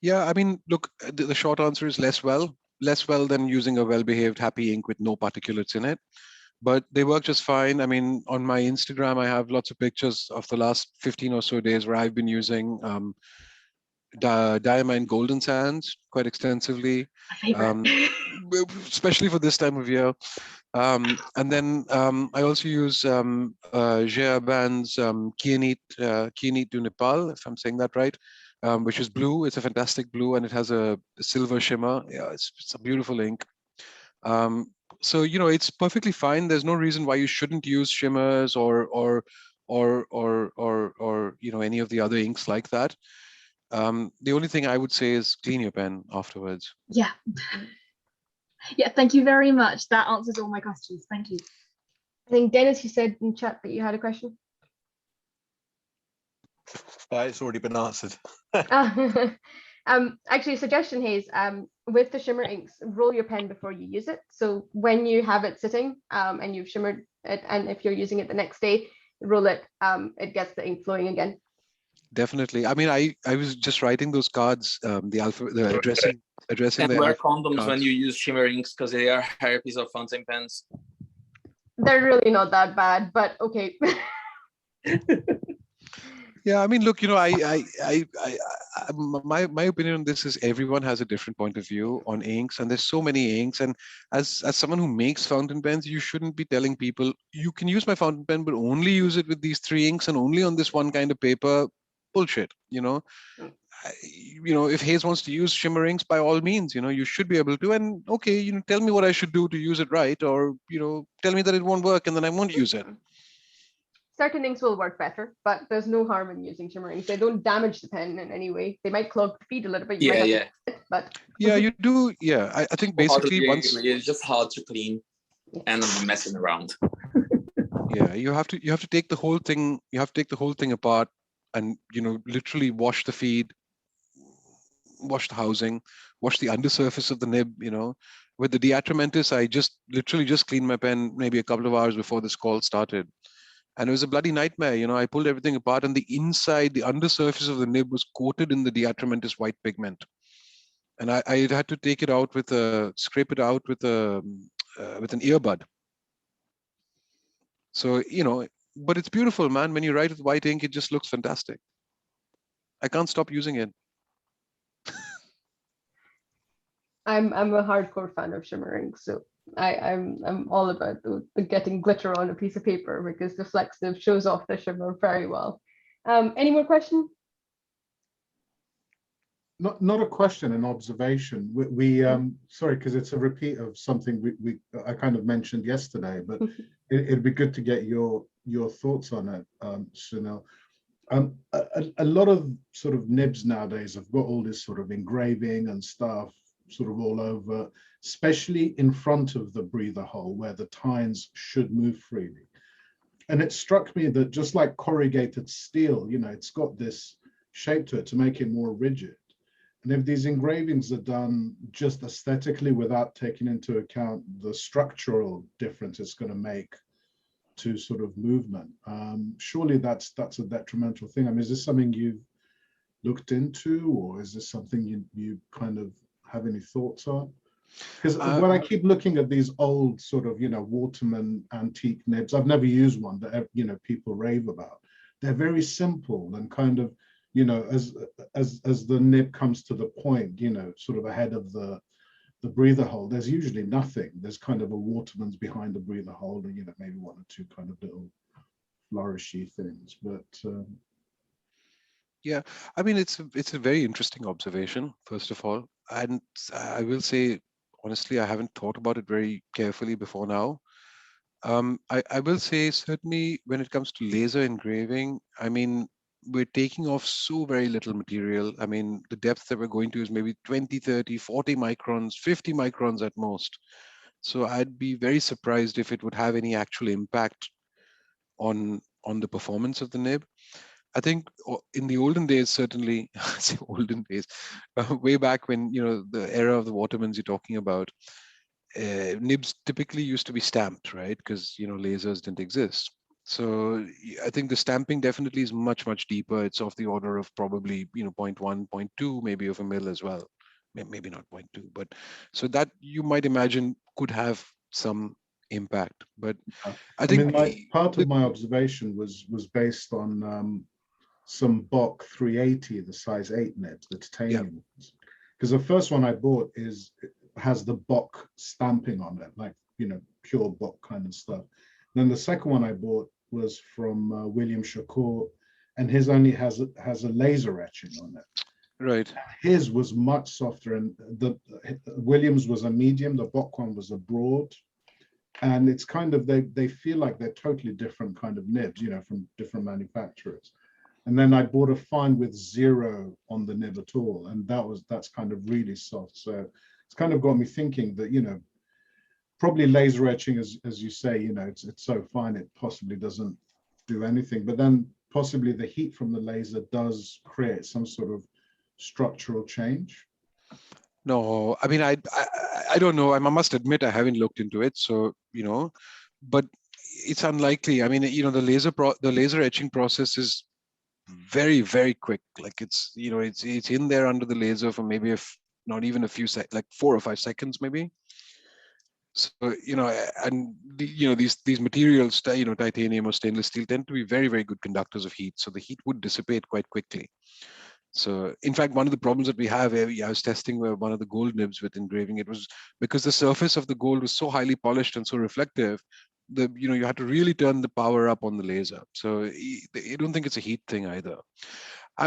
Yeah, I mean, look, the short answer is less well than using a well-behaved happy ink with no particulates in it. But they work just fine. I mean, on my Instagram, I have lots of pictures of the last 15 or so days where I've been using diamine golden sands quite extensively, especially for this time of year. And then I also use Geaband's Kyanite du Nepal, if I'm saying that right, which is blue. It's a fantastic blue, and it has a silver shimmer. Yeah, it's a beautiful ink. So it's perfectly fine. There's no reason why you shouldn't use shimmers or any of the other inks like that. The only thing I would say is clean your pen afterwards. Yeah. Yeah, thank you very much. That answers all my questions. Thank you. I think Dennis, you said in chat that you had a question. It's already been answered. Actually, suggestion, Hayes, with the shimmer inks, roll your pen before you use it. So when you have it sitting and you've shimmered it, and if you're using it the next day, roll it, it gets the ink flowing again. Definitely. I mean, I was just writing those cards, the addressing And the wear alpha condoms when cards. you use shimmer inks because they are higher piece of fountain pens. They're really not that bad, but okay. Yeah, I mean, look, my opinion on this is everyone has a different point of view on inks, and there's so many inks. And as someone who makes fountain pens, you shouldn't be telling people you can use my fountain pen, but only use it with these 3 inks and only on this one kind of paper. Bullshit, if Hayes wants to use shimmer inks, by all means, you should be able to. And okay, tell me what I should do to use it right, or tell me that it won't work, and then I won't use it. Certain inks will work better, but there's no harm in using shimmer inks. They don't damage the pen in any way. They might clog the feed a little bit. You might have to it, but yeah, you do. Yeah, I think basically once it's just hard to clean and I'm messing around. Yeah, you have to take the whole thing. You have to take the whole thing apart, and literally wash the feed, wash the housing, wash the undersurface of the nib. With the diatramentis, I literally just cleaned my pen maybe a couple of hours before this call started. And it was a bloody nightmare. I pulled everything apart, and the inside, the undersurface of the nib was coated in the diatramentis white pigment. And I had to take it out scrape it out with an earbud. So, but it's beautiful, man. When you write with white ink, it just looks fantastic. I can't stop using it. I'm a hardcore fan of shimmer ink, so I'm all about the getting glitter on a piece of paper, because the flexive shows off the shimmer very well. Any more questions? Not a question, an observation. We sorry, because it's a repeat of something I kind of mentioned yesterday, but it'd be good to get your thoughts on it, Sunil. A lot of sort of nibs nowadays have got all this sort of engraving and stuff sort of all over, especially in front of the breather hole where the tines should move freely. And it struck me that just like corrugated steel, it's got this shape to it to make it more rigid. And if these engravings are done just aesthetically without taking into account the structural difference it's going to make to sort of movement, surely that's a detrimental thing. I mean, is this something you've looked into, or is this something you kind of have any thoughts on? Because when I keep looking at these old sort of, Waterman antique nibs, I've never used one that, people rave about. They're very simple and kind of, as the nib comes to the point, sort of ahead of the breather hole, there's usually nothing. There's kind of a Waterman's behind the breather hole, and maybe 1 or 2 kind of little flourishy things. But yeah, I mean, it's a very interesting observation, first of all, and I will say honestly, I haven't thought about it very carefully before now. I will say certainly when it comes to laser engraving, I mean, we're taking off so very little material. I mean, the depth that we're going to is maybe 20, 30, 40 microns, 50 microns at most. So I'd be very surprised if it would have any actual impact on the performance of the nib. I think in the olden days, certainly, olden days, way back when, the era of the Watermans you're talking about, nibs typically used to be stamped, right? Because, lasers didn't exist. So I think the stamping definitely is much, much deeper. It's of the order of probably, 0.1, 0.2, maybe of a mil as well. Maybe not 0.2, but so that you might imagine could have some impact. But I think part of my observation was based on some Bock 380, the size 8 nibs, the titanium ones. Because the first one I bought has the Bock stamping on it, like, pure Bock kind of stuff. And then the second one I bought was from William Shakur, and his only has a laser etching on it. Right. His was much softer, and the Williams was a medium, the Bock one was a broad. And it's kind of, they feel like they're totally different kind of nibs, from different manufacturers. And then I bought a fine with 0 on the nib at all, and that's kind of really soft. So it's kind of got me thinking that, probably laser etching, as you say, it's so fine it possibly doesn't do anything. But then possibly the heat from the laser does create some sort of structural change. No, I mean, I don't know. I must admit I haven't looked into it. So, but it's unlikely. I mean, the laser etching process is very, very quick. Like it's in there under the laser for maybe not even a few like 4 or 5 seconds maybe. So these materials, titanium or stainless steel, tend to be very, very good conductors of heat. So the heat would dissipate quite quickly. So in fact, one of the problems that we have, I was testing one of the gold nibs with engraving. It was because the surface of the gold was so highly polished and so reflective, you had to really turn the power up on the laser. So I don't think it's a heat thing either.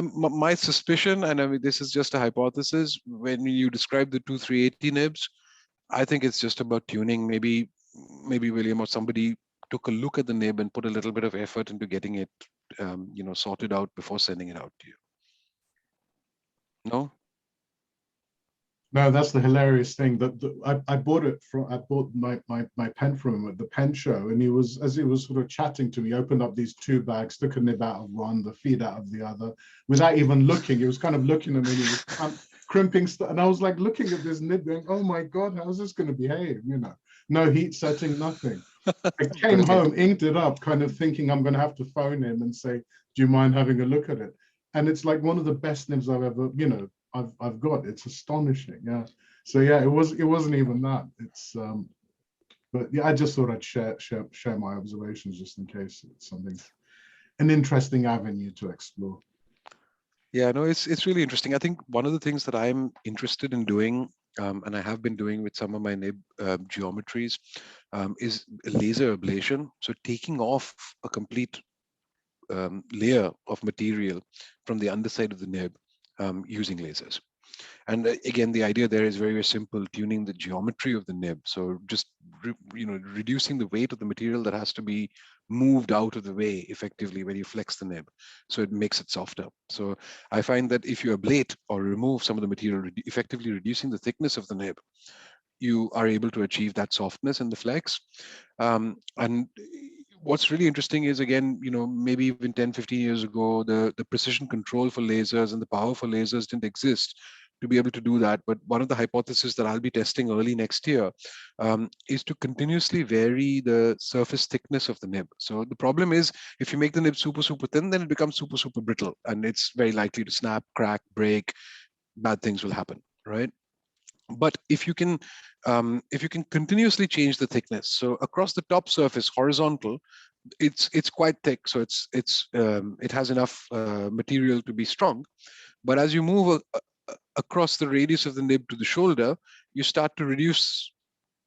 My suspicion, and I mean, this is just a hypothesis, when you describe the 2380 nibs, I think it's just about tuning. Maybe William or somebody took a look at the nib and put a little bit of effort into getting it, sorted out before sending it out to you. No? No, that's the hilarious thing. That I bought my pen from him at the pen show, and as he was sort of chatting to me, opened up these 2 bags, took a nib out of one, the feed out of the other, without even looking. He was kind of looking at me, and he was crimping stuff, and I was like looking at this nib, going, "Oh my God, how's this going to behave?" No heat setting, nothing. I came home, inked it up, kind of thinking I'm going to have to phone him and say, "Do you mind having a look at it?" And it's like one of the best nibs I've ever, I've got. It's astonishing. Yeah. So yeah, it wasn't even that. It's but yeah, I just thought I'd share my observations just in case it's an interesting avenue to explore. Yeah, no, it's really interesting. I think one of the things that I'm interested in doing, and I have been doing with some of my nib geometries, is laser ablation. So taking off a complete layer of material from the underside of the nib using lasers. And again, the idea there is very, very simple: tuning the geometry of the nib. So just reducing the weight of the material that has to be moved out of the way effectively when you flex the nib, so it makes it softer. So I find that if you ablate or remove some of the material, effectively reducing the thickness of the nib, you are able to achieve that softness in the flex. And what's really interesting is, again, maybe even 10-15 years ago, the precision control for lasers and the power for lasers didn't exist to be able to do that. But one of the hypotheses that I'll be testing early next year is to continuously vary the surface thickness of the nib. So the problem is, if you make the nib super, super thin, then it becomes super, super brittle, and it's very likely to snap, crack, break. Bad things will happen, right? But if you can continuously change the thickness, so across the top surface, horizontal, it's quite thick, so it has enough material to be strong. But as you move across the radius of the nib to the shoulder, you start to reduce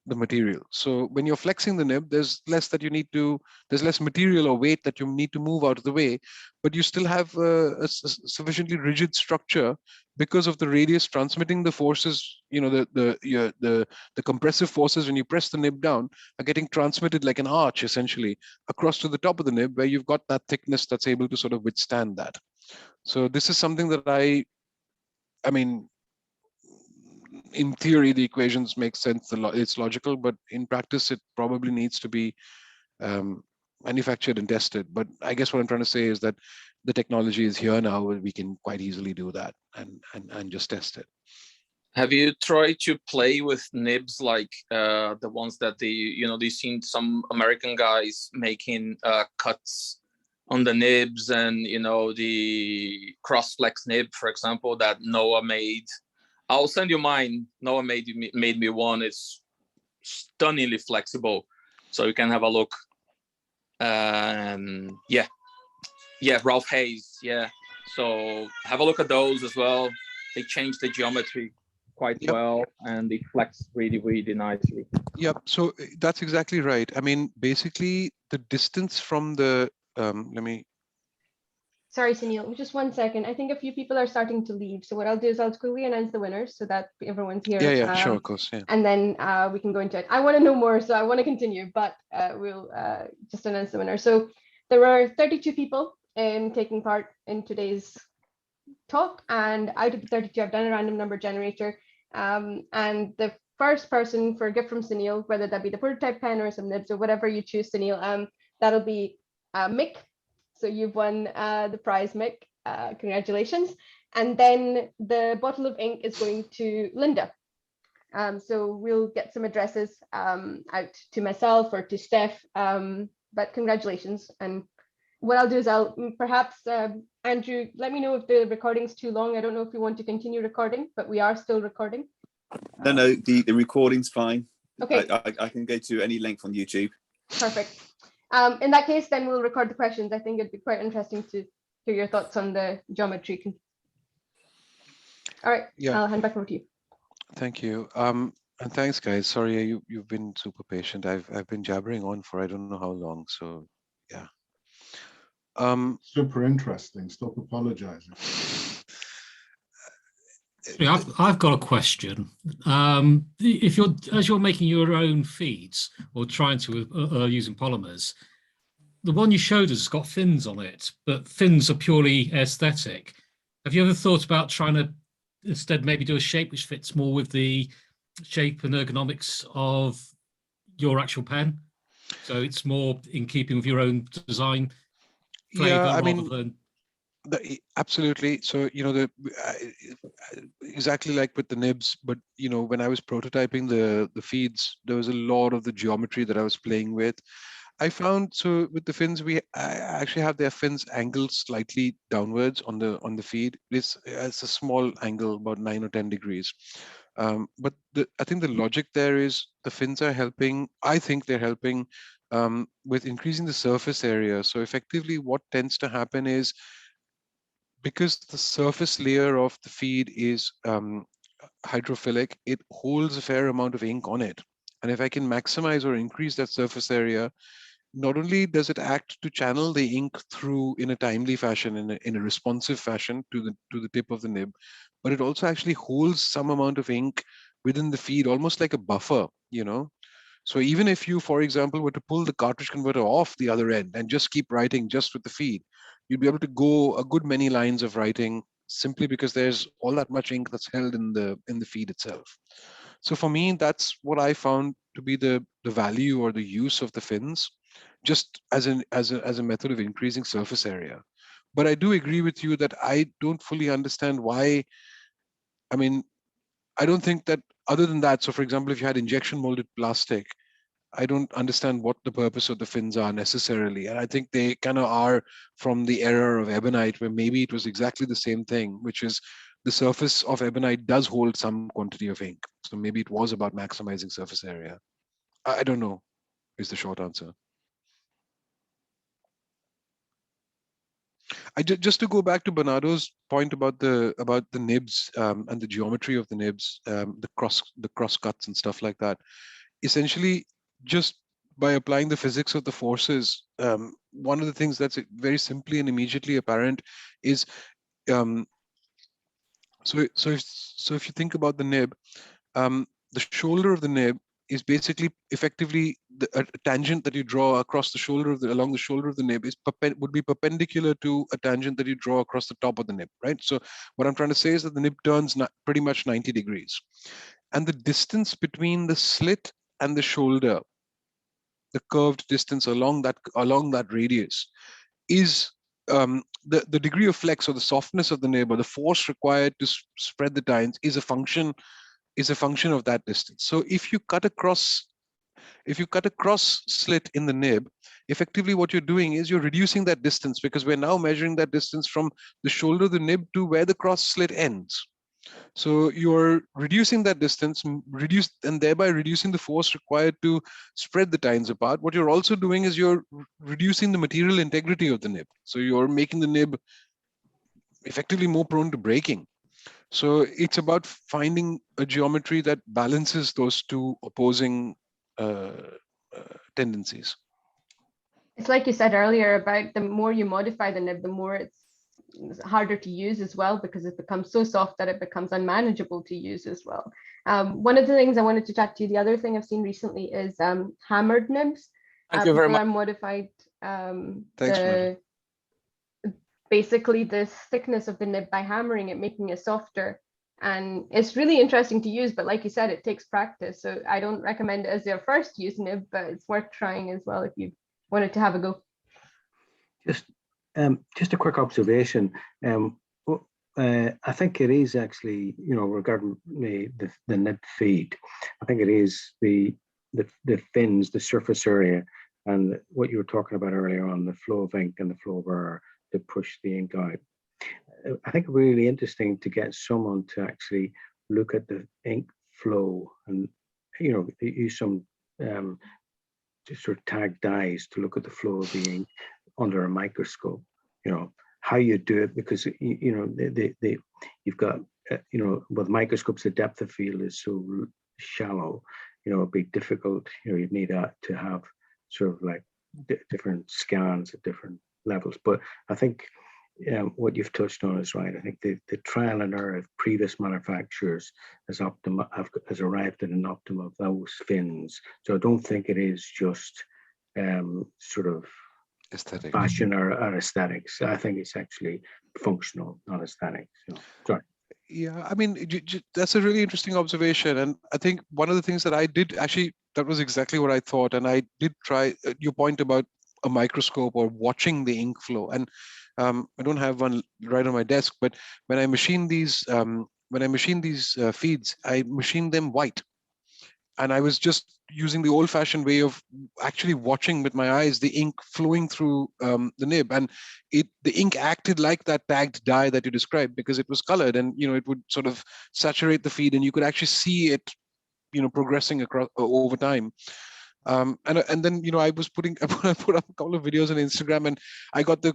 the material. So when you're flexing the nib, there's less material or weight that you need to move out of the way, but you still have a sufficiently rigid structure because of the radius transmitting the forces. The compressive forces when you press the nib down are getting transmitted like an arch, essentially, across to the top of the nib, where you've got that thickness that's able to sort of withstand that. So this is something that I mean, in theory, the equations make sense. It's logical, but in practice, it probably needs to be manufactured and tested. But I guess what I'm trying to say is that the technology is here now, where we can quite easily do that and just test it. Have you tried to play with nibs like the ones that you've seen some American guys making cuts on the nibs, and the cross flex nib, for example, that Noah made? I'll send you mine. Noah made me one. It's stunningly flexible, so you can have a look. Yeah, Ralph Hayes. Yeah, so have a look at those as well. They change the geometry quite well, and they flex really, really nicely. Yep. So that's exactly right. I mean, basically, the distance from the Sorry, Sunil, just 1 second. I think a few people are starting to leave. So what I'll do is I'll quickly announce the winners so that everyone's here. Yeah, sure, of course. Yeah. And then we can go into it. I want to know more, so I want to continue, but we'll just announce the winner. So there are 32 people taking part in today's talk. And out of the 32, I've done a random number generator. And the first person for a gift from Sunil, whether that be the prototype pen or some nibs or whatever you choose, Sunil, that'll be Mick. So you've won the prize, Mick. Congratulations. And then the bottle of ink is going to Linda. So we'll get some addresses out to myself or to Steph but congratulations. And what I'll do is I'll perhaps, Andrew, let me know if the recording's too long. I don't know if we want to continue recording, but we are still recording. No, the recording's fine. Okay. I can go to any length on YouTube. Perfect. In that case, then we'll record the questions. I think it'd be quite interesting to hear your thoughts on the geometry. All right, Yeah. I'll hand back over to you. Thank you. And thanks, guys. Sorry, you've been super patient. I've been jabbering on for I don't know how long. So yeah. Super interesting. Stop apologizing. I've got a question. If you're making your own feeds or trying to using polymers, the one you showed us has got fins on it, but fins are purely aesthetic. Have you ever thought about trying to instead maybe do a shape which fits more with the shape and ergonomics of your actual pen? So it's more in keeping with your own design flavor rather than... Absolutely. So, exactly like with the nibs, but, when I was prototyping the feeds, there was a lot of the geometry that I was playing with. I found, so with the fins, I actually have their fins angled slightly downwards on the feed. It's a small angle, about 9 or 10 degrees. But I think the logic there is the fins are helping. I think they're helping with increasing the surface area. So effectively, what tends to happen is, because the surface layer of the feed is hydrophilic, it holds a fair amount of ink on it. And if I can maximize or increase that surface area, not only does it act to channel the ink through in a timely fashion, in a responsive fashion to the tip of the nib, but it also actually holds some amount of ink within the feed, almost like a buffer, So even if you, for example, were to pull the cartridge converter off the other end and just keep writing just with the feed, you'd be able to go a good many lines of writing simply because there's all that much ink that's held in the feed itself. So for me, that's what I found to be the value or the use of the fins, just as a method of increasing surface area. But I do agree with you that I don't fully understand why. I mean, I don't think that other than that. So for example, if you had injection molded plastic, I don't understand what the purpose of the fins are necessarily. And I think they kind of are from the era of ebonite, where maybe it was exactly the same thing, which is the surface of ebonite does hold some quantity of ink. So maybe it was about maximizing surface area. I don't know, is the short answer. Just to go back to Bernardo's point about the nibs and the geometry of the nibs, the cross cuts and stuff like that. Essentially, just by applying the physics of the forces, one of the things that's very simply and immediately apparent is, so if you think about the nib, the shoulder of the nib is basically effectively a tangent that you draw across the shoulder along the shoulder of the nib would be perpendicular to a tangent that you draw across the top of the nib, right? So what I'm trying to say is that the nib turns pretty much 90 degrees, and the distance between the slit and the shoulder, the curved distance along that radius, is the degree of flex or the softness of the nib, or the force required to spread the tines, is a function of that distance. So if you cut across slit in the nib, effectively what you're doing is you're reducing that distance, because we're now measuring that distance from the shoulder of the nib to where the cross slit ends. So you're reducing that distance, and thereby reducing the force required to spread the tines apart. What you're also doing is you're reducing the material integrity of the nib. So you're making the nib effectively more prone to breaking. So it's about finding a geometry that balances those two opposing tendencies. It's like you said earlier about the more you modify the nib, the more it's harder to use as well, because it becomes so soft that it becomes unmanageable to use as well. One of the things I wanted to chat to you, the other thing I've seen recently is hammered nibs. Thank you very much. Are modified Thanks, basically the thickness of the nib by hammering it, making it softer. And it's really interesting to use, but like you said, it takes practice. So I don't recommend it as your first use nib, but it's worth trying as well if you wanted to have a go. Just a quick observation. I think it is actually, regarding the nib feed, I think it is the fins, the surface area And what you were talking about earlier on, the flow of ink and the flow of air to push the ink out. I think it'd be really interesting to get someone to actually look at the ink flow and, you know, use some just sort of tag dyes to look at the flow of the ink under a microscope, you know, how you do it, because, you know, you've got, you know, with microscopes, the depth of field is so shallow, you know, it'd be difficult, you know, you'd need to have sort of like different scans at different levels. But I think what you've touched on is right. I think the trial and error of previous manufacturers has arrived at an optimum of those fins. So I don't think it is just sort of Aesthetic. fashion or aesthetics. I think it's actually functional, not aesthetics. You know. Sorry. Yeah, I mean, that's a really interesting observation. And I think one of the things that I did actually, that was exactly what I thought. And I did try your point about a microscope or watching the ink flow. And I don't have one right on my desk, but when I machine these, feeds, I machine them white. And I was just using the old-fashioned way of actually watching with my eyes the ink flowing through the nib, and the ink acted like that tagged dye that you described, because it was colored, and you know it would sort of saturate the feed, and you could actually see it, you know, progressing across over time. And then you know I put up a couple of videos on Instagram, and I got the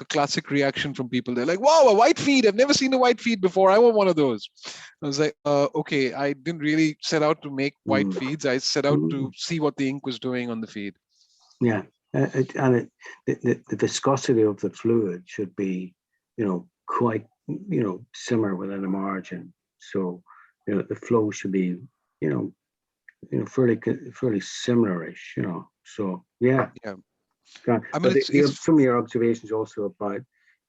classic reaction from people. They're like, wow, a white feed, I've never seen a white feed before, I want one of those. I was like, okay, I didn't really set out to make white feeds, I set out to see what the ink was doing on the feed. Yeah, the viscosity of the fluid should be, you know, quite, you know, similar within a margin. So, you know, the flow should be, you know, fairly similar-ish, you know. So yeah. Yeah. I mean, some of your observations also about,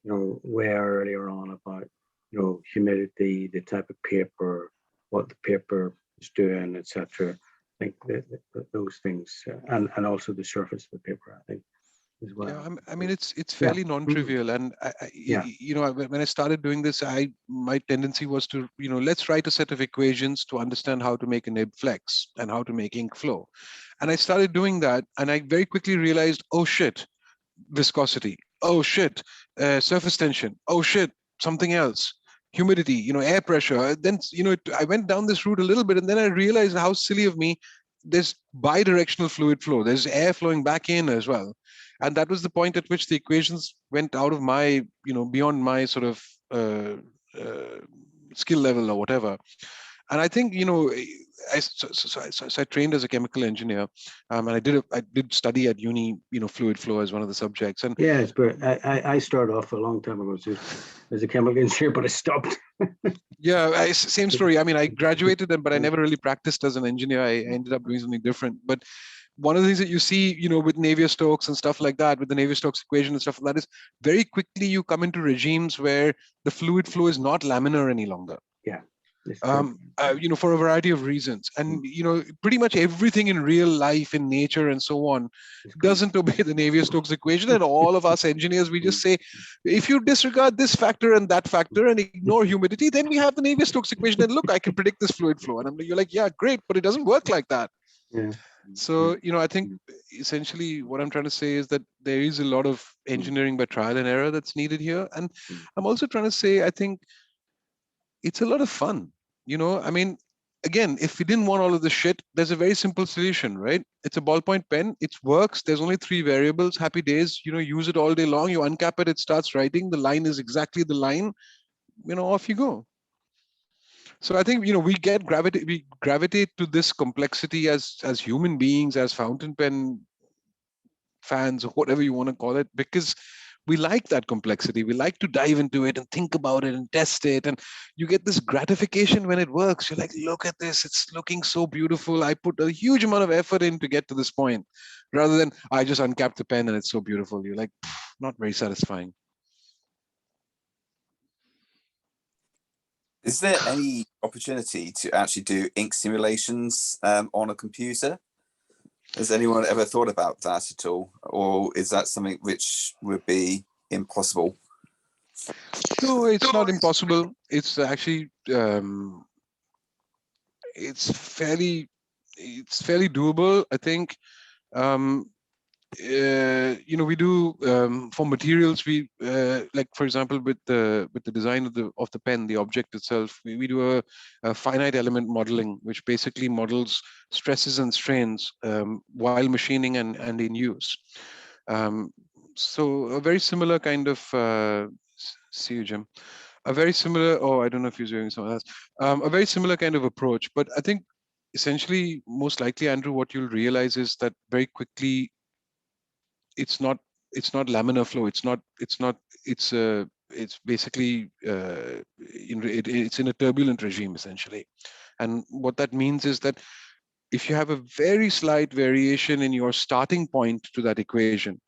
you know, where earlier on about, you know, humidity, the type of paper, what the paper is doing, etc. I think that those things, and also the surface of the paper, I think, as well. Yeah, I mean, it's fairly non-trivial, and you know, when I started doing this, my tendency was to, you know, let's write a set of equations to understand how to make a nib flex and how to make ink flow, and I started doing that, and I very quickly realized, oh shit, viscosity, oh shit, surface tension, oh shit, something else, humidity, you know, air pressure. Then you know, I went down this route a little bit, and then I realized how silly of me. There's bidirectional fluid flow. There's air flowing back in as well. And that was the point at which the equations went out of my, you know, beyond my sort of skill level or whatever. And I think, you know, I trained as a chemical engineer, and I did study at uni, you know, fluid flow as one of the subjects. And yeah, but I started off a long time ago as a chemical engineer, but I stopped. Yeah, same story. I mean, I graduated, but I never really practiced as an engineer. I ended up doing something different. But one of the things that you see, you know, with Navier-Stokes and stuff like that, with the Navier-Stokes equation and stuff like that, is very quickly you come into regimes where the fluid flow is not laminar any longer. Yeah. You know, for a variety of reasons, and you know, pretty much everything in real life, in nature, and so on, doesn't obey the Navier-Stokes equation. And all of us engineers, we just say, if you disregard this factor and that factor and ignore humidity, then we have the Navier-Stokes equation. And look, I can predict this fluid flow. And you're like, yeah, great, but it doesn't work like that. Yeah. So, you know, I think essentially what I'm trying to say is that there is a lot of engineering by trial and error that's needed here. And I'm also trying to say, I think it's a lot of fun. You know, I mean, again, if we didn't want all of this shit, there's a very simple solution, right? It's a ballpoint pen. It works. There's only 3 variables. Happy days. You know, use it all day long. You uncap it. It starts writing. The line is exactly the line. You know, off you go. So I think, you know, we gravitate to this complexity as human beings, as fountain pen fans, or whatever you want to call it, because we like that complexity. We like to dive into it and think about it and test it. And you get this gratification when it works. You're like, look at this. It's looking so beautiful. I put a huge amount of effort in to get to this point, rather than I just uncapped the pen and it's so beautiful. You're like, not very satisfying. Is there any opportunity to actually do ink simulations on a computer? Has anyone ever thought about that at all? Or is that something which would be impossible? No, it's not impossible. It's actually, it's fairly doable. I think we do for materials. We like, for example, with the design of the pen, the object itself, we do a finite element modeling, which basically models stresses and strains while machining and in use. So a very similar kind of see you, Jim. A very similar. Oh, I don't know if you're doing something else. A very similar kind of approach, but I think essentially, most likely, Andrew, what you'll realize is that very quickly it's not laminar flow. It's basically it's in a turbulent regime essentially. And what that means is that if you have a very slight variation in your starting point to that equation,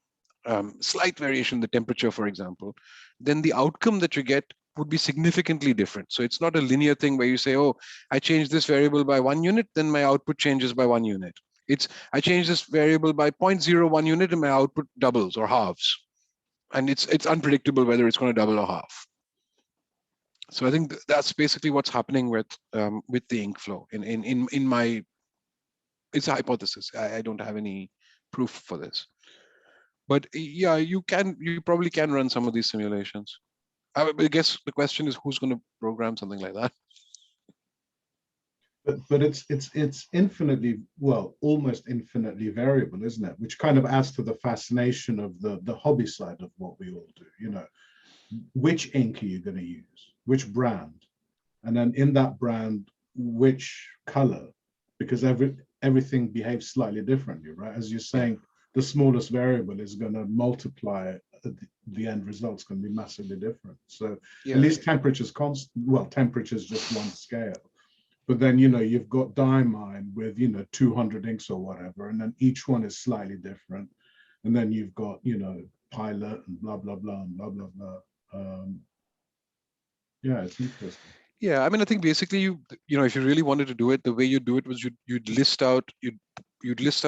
slight variation in the temperature, for example, then the outcome that you get would be significantly different. So it's not a linear thing where you say, oh, I change this variable by 1 unit, then my output changes by 1 unit. It's I change this variable by 0.01 unit and my output doubles or halves. And it's unpredictable whether it's going to double or half. So I think that's basically what's happening with the ink flow in my, it's a hypothesis. I don't have any proof for this. But yeah, you probably can run some of these simulations. I guess the question is who's going to program something like that? But it's infinitely, well, almost infinitely variable, isn't it? Which kind of adds to the fascination of the hobby side of what we all do. You know, which ink are you going to use? Which brand? And then in that brand, which color? Because everything behaves slightly differently, right? As you're saying, the smallest variable is going to multiply. The end result's going to be massively different. So at least temperature's constant. Well, temperature's just one scale. But then, you've got diamine with, 200 inks or whatever, and then each one is slightly different. And then you've got, pilot and blah, blah, blah, and blah, blah, blah. Yeah, it's interesting. Yeah, I mean, I think basically if you really wanted to do it, the way you do it was you'd list out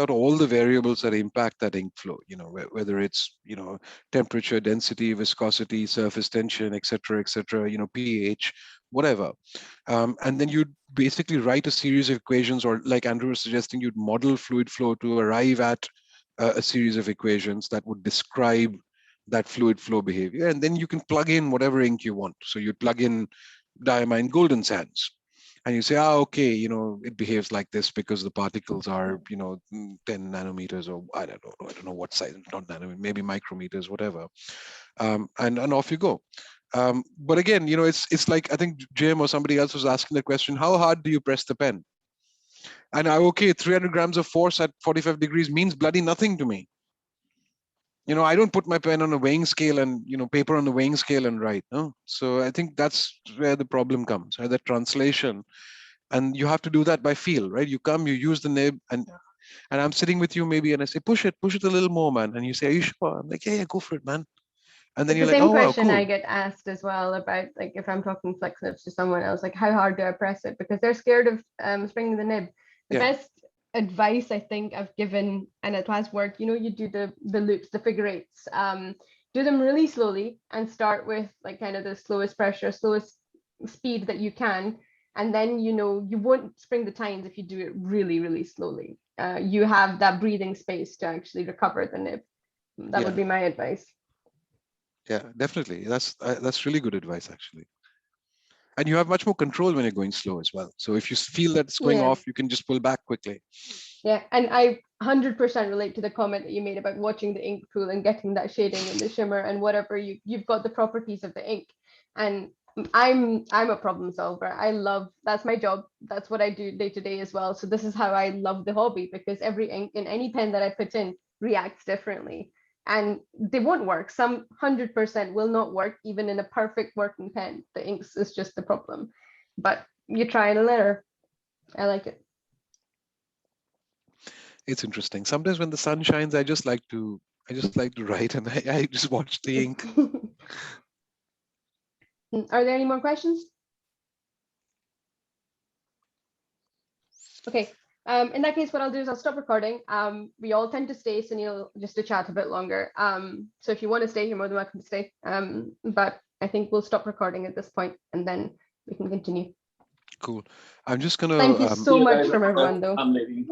all the variables that impact that ink flow, whether it's, temperature, density, viscosity, surface tension, et cetera, pH, whatever. And then you'd basically write a series of equations, or like Andrew was suggesting, you'd model fluid flow to arrive at a series of equations that would describe that fluid flow behavior. And then you can plug in whatever ink you want. So you plug in diamine golden sands. And you say, okay, it behaves like this because the particles are, 10 nanometers, or I don't know what size, not nanometers, maybe micrometers, whatever. And off you go. But again, it's like, I think Jim or somebody else was asking the question, how hard do you press the pen? And 300 grams of force at 45 degrees means bloody nothing to me. I don't put my pen on a weighing scale and, paper on the weighing scale and write. No? So I think that's where the problem comes, right? The translation. And you have to do that by feel, right? You come, you use the nib, and I'm sitting with you maybe, and I say, push it a little more, man. And you say, are you sure? I'm like, yeah, go for it, man. And then it's you're the like, same oh, question wow, cool. I get asked as well about, like, if I'm talking flex nibs to someone else, like, how hard do I press it? Because they're scared of springing the nib. The best advice I think I've given, and it has worked, you do the loops, the figure eights, do them really slowly and start with like kind of the slowest pressure, slowest speed that you can. And then, you won't spring the tines if you do it really, really slowly. You have that breathing space to actually recover the nib. That would be my advice. Yeah, definitely. That's really good advice, actually. And you have much more control when you're going slow as well. So if you feel that it's going off, you can just pull back quickly. Yeah, and I 100% relate to the comment that you made about watching the ink pool and getting that shading and the shimmer and whatever. You've got the properties of the ink. And I'm a problem solver. That's my job. That's what I do day to day as well. So this is how I love the hobby, because every ink in any pen that I put in reacts differently. And they won't work. Some 100% will not work, even in a perfect working pen. The inks is just the problem. But you try and error. I like it. It's interesting. Sometimes when the sun shines, I just like to write, and I just watch the ink. Are there any more questions? Okay. In that case, what I'll do is I'll stop recording. We all tend to stay, Sunil, just to chat a bit longer. So if you want to stay, you're more than welcome to stay. But I think we'll stop recording at this point, and then we can continue. Cool. I'm just gonna. Thank you so much from everyone, though. I'm leaving.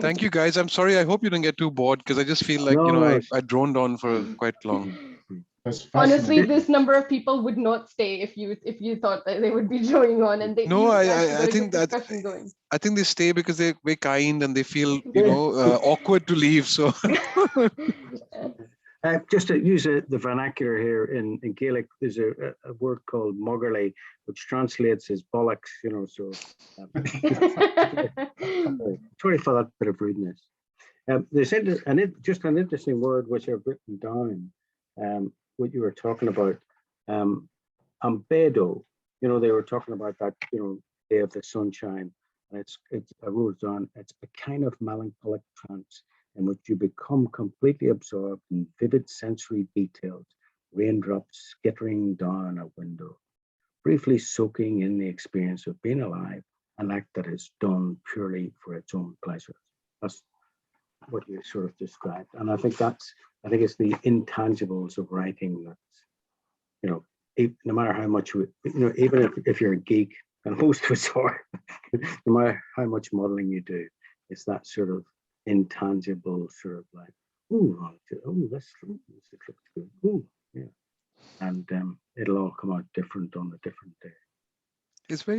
Thank you, guys. I'm sorry. I hope you didn't get too bored because I just feel like, No, you know, no, I droned on for quite long. That's Honestly, fascinating. this number of people would not stay if you thought that they would be joining on, and No, you actually got I a think good that discussion going. I think they stay because they're very kind and they feel, you know, awkward to leave. So just to use the vernacular here in Gaelic, there's a word called muggerly, which translates as bollocks, you know, so sorry for that bit of rudeness. There's just an interesting word which I've written down, what you were talking about, ambedo, you know, they were talking about that, you know, day of the sunshine, and I wrote it down, it's a kind of melancholic trance in which you become completely absorbed in vivid sensory details, raindrops skittering down a window, briefly soaking in the experience of being alive, an act that is done purely for its own pleasure. That's what you sort of described. And I think it's the intangibles of writing that, you know, no matter how much, you know, even if you're a geek, and most of us are, no matter how much modeling you do, it's that sort of intangible sort of like, this looks good. Ooh, yeah. And it'll all come out different on a different day. it's very